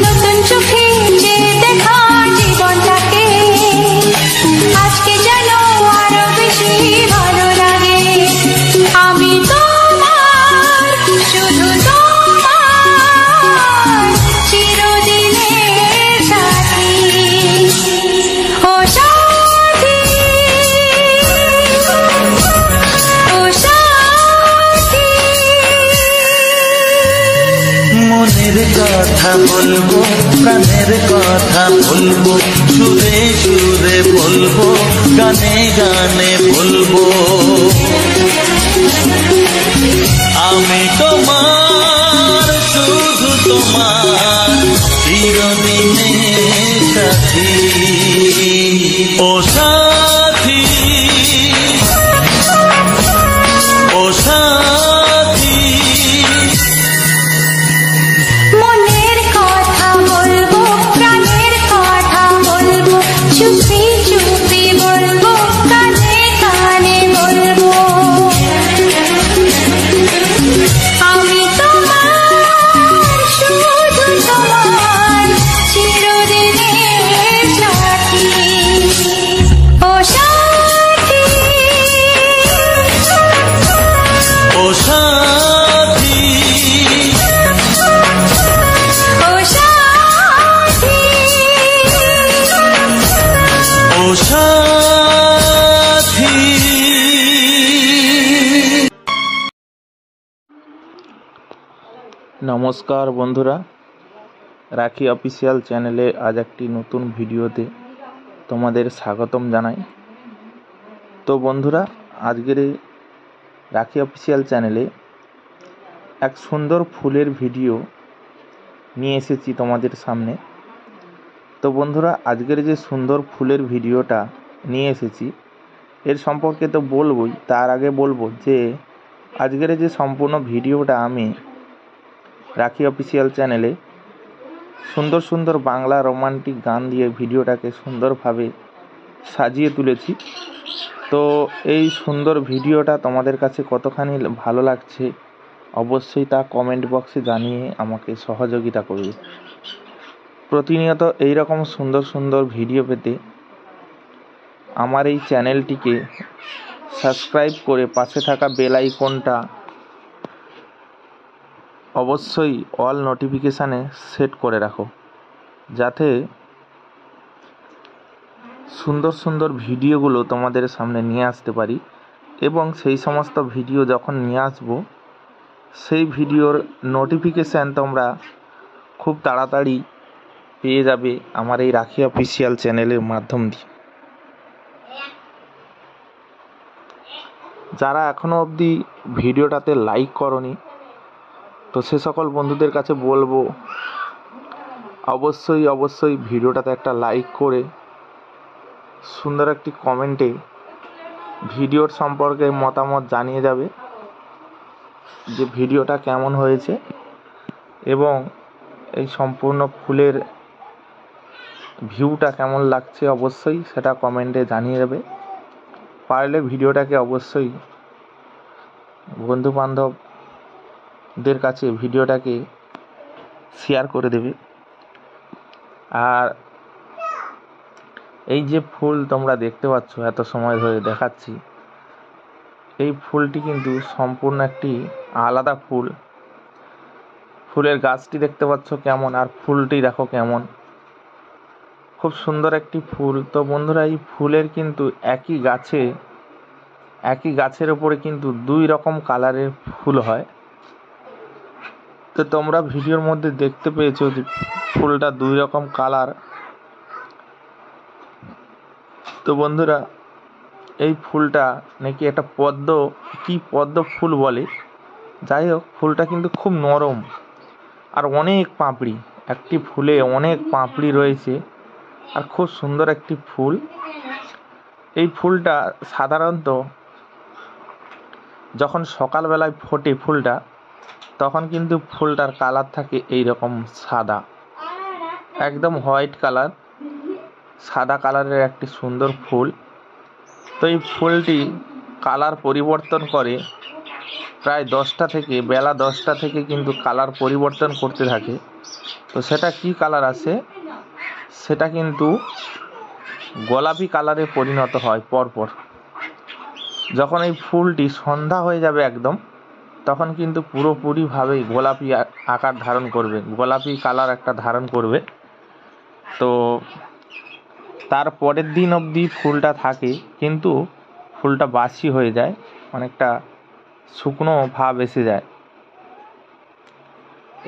নতুন চোখে যে দেখা জীবনটাকে আজকে যেন আরো বেশি ভালো লাগে। আমি তোমার, শুধু তোমার, চিরদিনের সাথী। ও সাথী, ও সাথী। মনের কথা বলবো, প্রাণের কথা বলবো, সুরে সুরে বলবো, গানে গানে বলবো। আমি তোমার, শুধু তোমার, চিরদিনের সাথী। ও সাথী, ও সাথী। মনের কথা বলবো, প্রাণের কথা বলবো, চুপি চুপি বলবো, কানে কানে বলবো। আমি তোমার, শুধু তোমার, চিরদিনের সাথী। ও সাথী, ও সাথী, ও সাথী। ও সাথী। নমস্কার বন্ধুরা, রাখি অফিসিয়াল চ্যানেলে আজ একটি নতুন ভিডিওতে তোমাদের স্বাগতম জানাই। তো বন্ধুরা, আজকের এই রাখি অফিসিয়াল চ্যানেলে এক সুন্দর ফুলের ভিডিও নিয়ে এসেছি তোমাদের সামনে। তো বন্ধুরা, আজকের যে সুন্দর ফুলের ভিডিওটা নিয়ে এসেছি এর সম্পর্কে তো বলবই, তার আগে বলবো যে আজকের যে সম্পূর্ণ ভিডিওটা আমি রাখি অফিসিয়াল চ্যানেলে সুন্দর সুন্দর বাংলা রোমান্টিক গান দিয়ে ভিডিওটাকে সুন্দরভাবে সাজিয়ে তুলেছি। তো এই সুন্দর ভিডিওটা তোমাদের কাছে কতখানি ভালো লাগছে অবশ্যই তা কমেন্ট বক্সে জানিয়ে আমাকে সহযোগিতা করবে। প্রতিনিয়ত এই রকম সুন্দর সুন্দর ভিডিও পেতে আমার এই চ্যানেলটিকে সাবস্ক্রাইব করে পাশে থাকা বেল আইকনটা অবশ্যই অল নোটিফিকেশানে সেট করে রাখো, যাতে সুন্দর সুন্দর ভিডিওগুলো তোমাদের সামনে নিয়ে আসতে পারি এবং সেই সমস্ত ভিডিও যখন নিয়ে আসবো সেই ভিডিওর নোটিফিকেশান তোমরা খুব তাড়াতাড়ি পেয়ে যাবে আমার এই রাখি অফিসিয়াল চ্যানেলের মাধ্যম দিয়ে। যারা এখনও অবধি ভিডিওটাতে লাইক করনি, তো সে সকল বন্ধুদের কাছে বলবো অবশ্যই ভিডিওটাতে একটা লাইক করে সুন্দর একটি কমেন্টে ভিডিওর সম্পর্কে মতামত জানিয়ে যাবে যে ভিডিওটা কেমন হয়েছে এবং এই সম্পূর্ণ ফুলের ভিউটা কেমন লাগছে অবশ্যই সেটা কমেন্টে জানিয়ে দেবে। পারলে ভিডিওটাকে অবশ্যই বন্ধুবান্ধবদের কাছে ভিডিওটাকে শেয়ার করে দেবে। আর এই যে ফুল তোমরা দেখতে পাচ্ছ এত সময় ধরে দেখাচ্ছি, এই ফুলটি কিন্তু সম্পূর্ণ একটি আলাদা ফুল। ফুলের গাছটি দেখতে পাচ্ছ কেমন, আর ফুলটি দেখো কেমন, খুব সুন্দর একটি ফুল। তো বন্ধুরা, এই ফুলের কিন্তু একই গাছের ওপরে কিন্তু 2 রকম কালারের ফুল হয়। তো তোমরা ভিডিওর মধ্যে দেখতে পেয়েছো যে ফুলটা 2 রকম কালার। তো বন্ধুরা, এই ফুলটা নাকি একটা পদ্ম ফুল বলে। যাই হোক, ফুলটা কিন্তু খুব নরম আর অনেক পাপড়ি, একটি ফুলে অনেক পাপড়ি রয়েছে আর খুব সুন্দর একটি ফুল। এই ফুলটা সাধারণত যখন সকালবেলায় ফোটে ফুলটা, তখন কিন্তু ফুলটার কালার থাকে এই রকম সাদা, একদম হোয়াইট কালার, সাদা কালারের একটি সুন্দর ফুল। তো এই ফুলটি কালার পরিবর্তন করে প্রায় বেলা 10টা থেকে কিন্তু কালার পরিবর্তন করতে থাকে। তো সেটা কি কালার আসে, সেটা কিন্তু গোলাপি কালারে পরিণত হয় পরপর। যখন এই ফুলটি সন্ধ্যা হয়ে যাবে একদম, তখন কিন্তু পুরোপুরিভাবেই গোলাপি আকার ধারণ করবে, গোলাপি কালার একটা ধারণ করবে। তো তার পরের দিন অবধি ফুলটা থাকে, কিন্তু ফুলটা বাসি হয়ে যায়, অনেকটা শুকনো ভাব এসে যায়।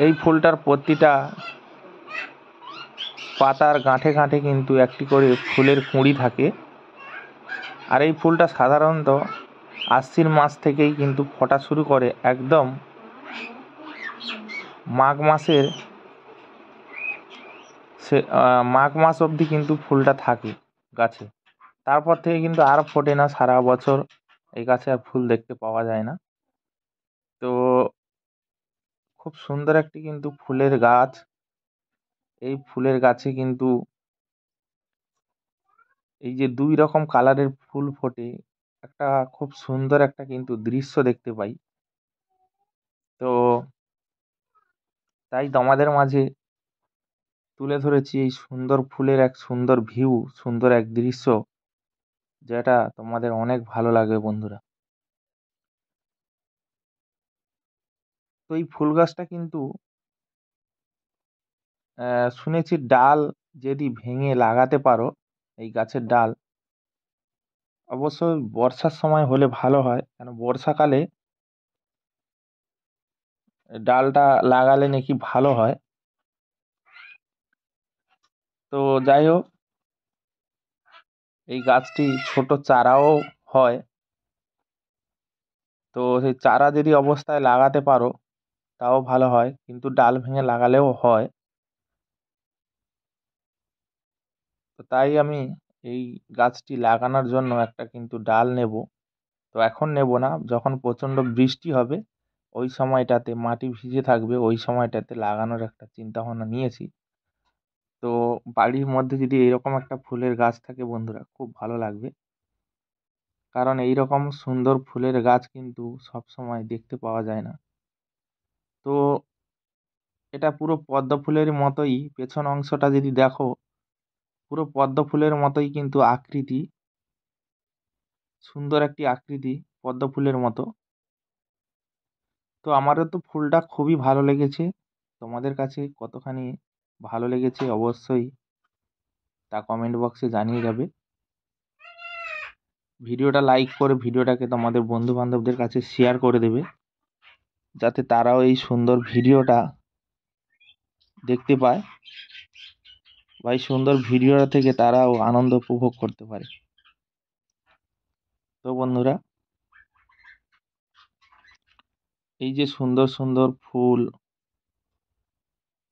এই ফুলটার প্রতিটা পাতার গাঁঠে গাঁঠে কিন্তু একটি করে ফুলের কুঁড়ি থাকে। আর এই ফুলটা সাধারণত আশ্বিন মাস থেকেই কিন্তু ফোটা শুরু করে, একদম মাঘ মাস অবধি কিন্তু ফুলটা থাকে গাছে। তারপর থেকে কিন্তু আর ফোটে না, সারা বছর এই গাছে আর ফুল দেখতে পাওয়া যায় না। তো খুব সুন্দর একটি কিন্তু ফুলের গাছ। এই ফুলের গাছে কিন্তু এই যে 2 রকম কালারের ফুল ফোটে, একটা খুব সুন্দর একটা কিন্তু দৃশ্য দেখতে পাই। তো তাই তোমাদের মাঝে তুলে ধরেছি এই সুন্দর ফুলের এক সুন্দর ভিউ, সুন্দর এক দৃশ্য, যেটা তোমাদের অনেক ভালো লাগবে বন্ধুরা। তো এই ফুল গাছটা কিন্তু শুনেছি ডাল যদি ভেঙে লাগাতে পারো, এই গাছের ডাল অবশ্যই বর্ষার সময় হলে ভালো হয়, কেন বর্ষাকালে ডালটা লাগালে নাকি ভালো হয়। তো যাই হোক, এই গাছটি ছোট চারাও হয়। তো সেই চারা যদি অবস্থায় লাগাতে পারো তাও ভালো হয়, কিন্তু ডাল ভেঙে লাগালেও হয়। তো তাই আমি এই গাছটি লাগানোর জন্য একটা কিন্তু ডাল নেব। তো এখন নেব না, যখন প্রচণ্ড বৃষ্টি হবে ওই সময়টাতে, মাটি ভিজে থাকবে, ওই সময়টাতে লাগানোর একটা চিন্তাভাবনা নিয়েছি। তো বাড়ির মধ্যে যদি এইরকম একটা ফুলের গাছ থাকে বন্ধুরা, খুব ভালো লাগবে, কারণ এই রকম সুন্দর ফুলের গাছ কিন্তু সব সময় দেখতে পাওয়া যায় না। তো এটা পুরো পদ্ম ফুলের মতোই, পেছন অংশটা যদি দেখো পুরো পদ্ম ফুলের মতোই কিন্তু আকৃতি, সুন্দর একটি আকৃতি, পদ্ম ফুলের মতো। তো আমারও তো ফুলটা খুবই ভালো লেগেছে। তোমাদের কাছে কতখানি ভালো লেগেছে অবশ্যই তা কমেন্ট বক্সে জানিয়ে যাবে। ভিডিওটা লাইক করে ভিডিওটাকে তোমাদের বন্ধু বান্ধবদের কাছে শেয়ার করে দেবে, যাতে তারাও এই সুন্দর ভিডিওটা দেখতে পায় বা এই সুন্দর ভিডিওটা থেকে তারাও আনন্দ উপভোগ করতে পারে। তো বন্ধুরা, এই যে সুন্দর সুন্দর ফুল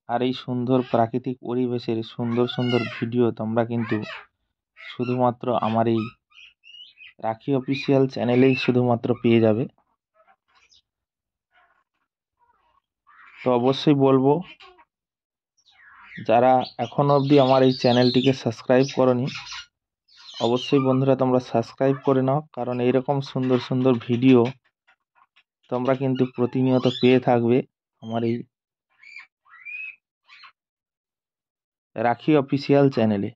আর এই সুন্দর প্রাকৃতিক পরিবেশের সুন্দর সুন্দর ভিডিও তোমরা কিন্তু শুধুমাত্র আমার এই রাখি অফিসিয়াল চ্যানেলেই শুধুমাত্র পেয়ে যাবে। তো অবশ্যই বলবো, যারা এখনো অবধি আমার এই চ্যানেলটিকে সাবস্ক্রাইব করনি, অবশ্যই বন্ধুরা তোমরা সাবস্ক্রাইব করে নাও, কারণ এইরকম সুন্দর সুন্দর ভিডিও তোমরা কিন্তু প্রতিনিয়ত পেয়ে থাকবে আমার এই রাখি অফিসিয়াল চ্যানেলে।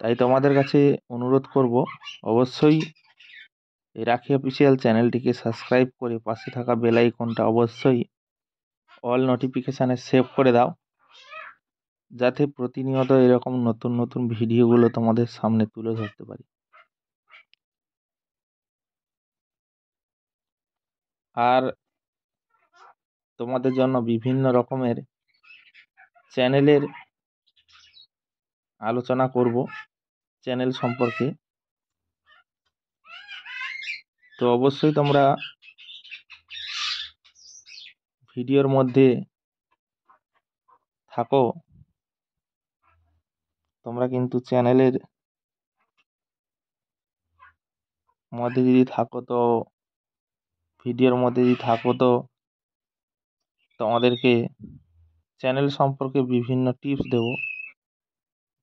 তাই তোমাদের কাছে অনুরোধ করব, অবশ্যই এই রাখি অফিসিয়াল চ্যানেলটিকে সাবস্ক্রাইব করে পাশে থাকা বেল আইকনটা অবশ্যই অল নোটিফিকেশানে সেভ করে দাও, যাতে প্রতিনিয়ত এরকম নতুন নতুন ভিডিওগুলো তোমাদের সামনে তুলে ধরতে পারি। আর তোমাদের জন্য বিভিন্ন রকমের চ্যানেলের আলোচনা করব, চ্যানেল সম্পর্কে। তো অবশ্যই তোমরা ভিডিওর মধ্যে থাকো, তোমরা কিন্তু চ্যানেলের মধ্যে যদি থাকো তো ভিডিওর মধ্যে যদি থাকো তো তোমাদেরকে চ্যানেল সম্পর্কে বিভিন্ন টিপস দেব,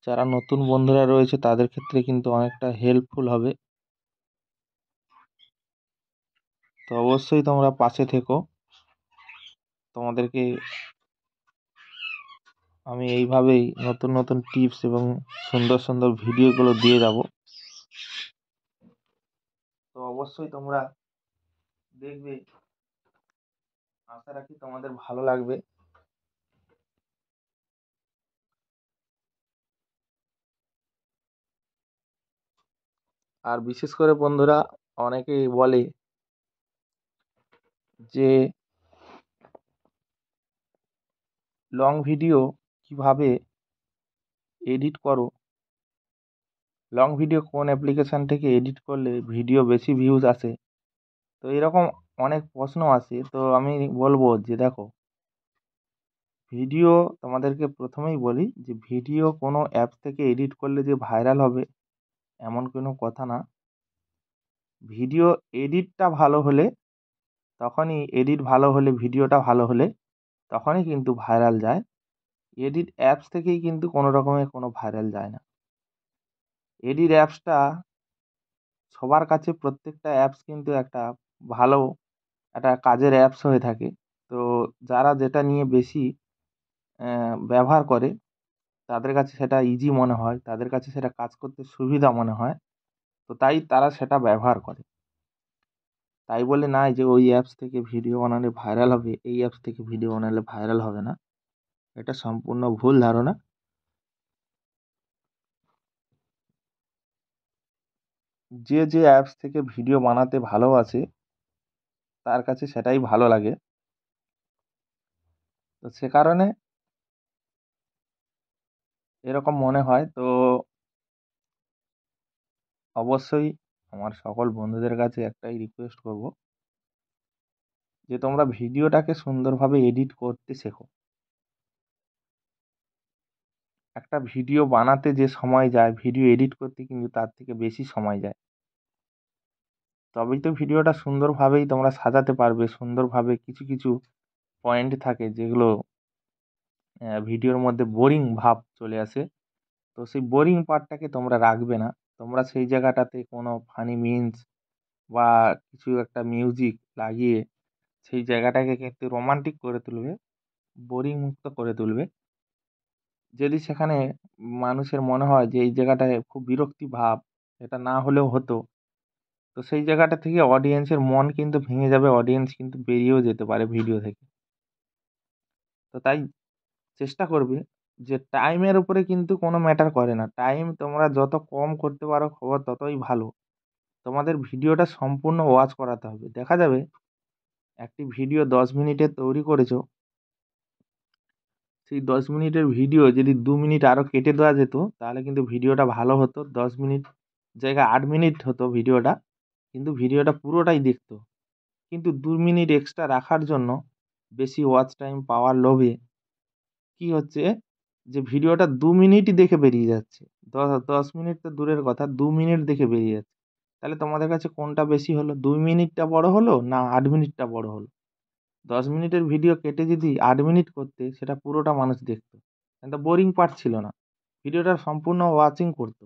যারা নতুন বন্ধুরা রয়েছে তাদের ক্ষেত্রে কিন্তু অনেকটা হেল্পফুল হবে। তো অবশ্যই তোমরা পাশে থেকো, তোমাদেরকে আমি এইভাবেই নতুন নতুন টিপস এবং সুন্দর সুন্দর ভিডিওগুলো দিয়ে যাব। তো অবশ্যই তোমরা দেখবে, আশা রাখি তোমাদের ভালো লাগবে। আর বিশেষ করে বন্ধুরা, অনেকেই বলে যে লং ভিডিও কিভাবে এডিট করো, লং ভিডিও কোন অ্যাপ্লিকেশান থেকে এডিট করলে ভিডিও বেশি ভিউজ আসে। তো এরকম অনেক প্রশ্ন আসে। তো আমি বলবো যে দেখো, ভিডিও তোমাদেরকে প্রথমেই বলি যে ভিডিও কোনো অ্যাপ থেকে এডিট করলে যে ভাইরাল হবে এমন কোনো কথা না। ভিডিও এডিটটা ভালো হলে এডিট ভালো হলে ভিডিওটা ভালো হলে তখনই কিন্তু ভাইরাল যায়। এডিট অ্যাপস থেকেই কিন্তু কোনো রকমের কোনো ভাইরাল যায় না। এডিট অ্যাপসটা সবার কাছে, প্রত্যেকটা অ্যাপস কিন্তু একটা ভালো একটা কাজের অ্যাপস হয়ে থাকে। তো যারা যেটা নিয়ে বেশি ব্যবহার করে তাদের কাছে সেটা ইজি মনে হয়, তাদের কাছে সেটা কাজ করতে সুবিধা মনে হয়। তো তাই তারা সেটা ব্যবহার করে। তাই বলে নয় যে ওই অ্যাপস থেকে ভিডিও বানালে ভাইরাল হবে, এই অ্যাপস থেকে ভিডিও বানালে ভাইরাল হবে না। এটা সম্পূর্ণ ভুল ধারণা। যে যে অ্যাপস থেকে ভিডিও বানাতে ভালোবাসে তার কাছে সেটাই ভালো লাগে। তো সে কারণে এরকম মনে হয়। তো অবশ্যই আমার সকল বন্ধুদের কাছে একটাই রিকোয়েস্ট করব যে তোমরা ভিডিওটাকে সুন্দরভাবে এডিট করতে শেখো। একটা ভিডিও বানাতে যে সময় যায়, ভিডিও এডিট করতে কিন্তু তার থেকে বেশি সময় যায়। তবেই তো ভিডিওটা সুন্দরভাবেই তোমরা সাজাতে পারবে। সুন্দরভাবে কিছু কিছু পয়েন্ট থাকে যেগুলো ভিডিওর মধ্যে বোরিং ভাব চলে আসে। তো সেই বোরিং পার্টটাকে তোমরা রাখবে না। তোমরা সেই জায়গাটাতে কোনো ফানি মিমস বা কিছু একটা মিউজিক লাগিয়ে সেই জায়গাটাকে কিন্তু রোমান্টিক করে তুলবে, বোরিং মুক্ত করে তুলবে। যদি সেখানে মানুষের মনে হয় যে এই জায়গাটায় খুব বিরক্তি ভাব, এটা না হলেও হতো, তো সেই জায়গাটা থেকে অডিয়েন্সের মন কিন্তু ভেঙে যাবে, অডিয়েন্স কিন্তু বেরিয়েও যেতে পারে ভিডিও থেকে। তো তাই চেষ্টা করবে যে টাইমের উপরে কিন্তু কোনো ম্যাটার করে না, টাইম তোমরা যত কম করতে পারো খবর ততই ভালো। তোমাদের ভিডিওটা সম্পূর্ণ ওয়াচ করাতে হবে। দেখা যাবে একটি ভিডিও 10 মিনিটের তৈরি করেছো, সেই 10 মিনিটের ভিডিও যদি 2 মিনিট আরও কেটে দেওয়া যেত তাহলে কিন্তু ভিডিওটা ভালো হতো। 10 মিনিট জায়গায় 8 মিনিট হতো ভিডিওটা, কিন্তু ভিডিওটা পুরোটাই দেখতো। কিন্তু 2 মিনিট এক্সট্রা রাখার জন্য বেশি ওয়াচ টাইম পাওয়ার লোভে কি হচ্ছে যে ভিডিওটা 2 মিনিটই দেখে বেরিয়ে যাচ্ছে। 10 মিনিট তো দূরের কথা, 2 মিনিট দেখে বেরিয়ে যাচ্ছে। তাহলে তোমাদের কাছে কোনটা বেশি হলো, 2 মিনিটটা বড় হলো না 8 মিনিটটা বড় হলো? 10 মিনিটের ভিডিও কেটে যদি 8 মিনিট করতে, সেটা পুরোটা মানুষ দেখতো, কিন্তু বোরিং পার্ট ছিল না, ভিডিওটা সম্পূর্ণ ওয়াচিং করতো।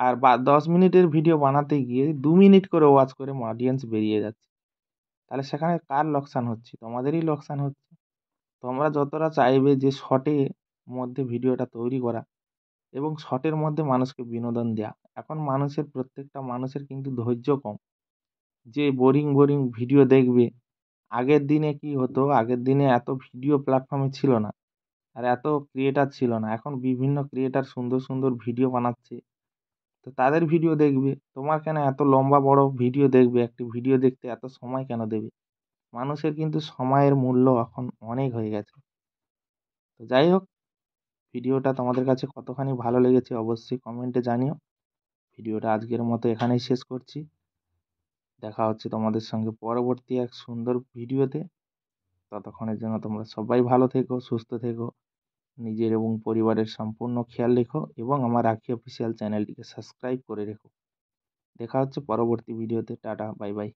আর 10 মিনিটের ভিডিও বানাতে গিয়ে 2 মিনিট করে ওয়াচ করে অডিয়েন্স বেরিয়ে যাচ্ছে, তাহলে সেখানে কার লোকসান হচ্ছে? তোমাদেরই লোকসান হচ্ছে। তোমরা যতটা চাইবে যে শর্টের মধ্যে ভিডিওটা তৈরি করা এবং শর্টের মধ্যে মানুষকে বিনোদন দেওয়া, এখন প্রত্যেকটা মানুষের কিন্তু ধৈর্য কম, যে বোরিং বোরিং ভিডিও দেখবে। আগের দিনে কি হতো, আগের দিনে এত ভিডিও প্ল্যাটফর্মে ছিল না, আর এত ক্রিয়েটার ছিল না। এখন বিভিন্ন ক্রিয়েটার সুন্দর সুন্দর ভিডিও বানাচ্ছে, তো তাদের ভিডিও দেখবে। তোমার কেন এত লম্বা বড় ভিডিও দেখবে? একটি ভিডিও দেখতে এত সময় কেন দেবে? মানুষের কিন্তু সময়ের মূল্য এখন অনেক হয়ে গেছে। তো যাই হোক, ভিডিওটা তোমাদের কাছে কতখানি ভালো লেগেছে অবশ্যই কমেন্টে জানিও। ভিডিওটা আজকের মতো এখানেই শেষ করছি। দেখা হচ্ছে তোমাদের সঙ্গে পরবর্তী এক সুন্দর ভিডিওতে। ততক্ষণের জন্য তোমরা সবাই ভালো থেকো, সুস্থ থেকো, নিজের এবং পরিবারের সম্পূর্ণ খেয়াল রেখো এবং আমার রাখি অফিসিয়াল চ্যানেলটিকে সাবস্ক্রাইব করে রেখো। দেখা হচ্ছে পরবর্তী ভিডিওতে। Tata, bye bye.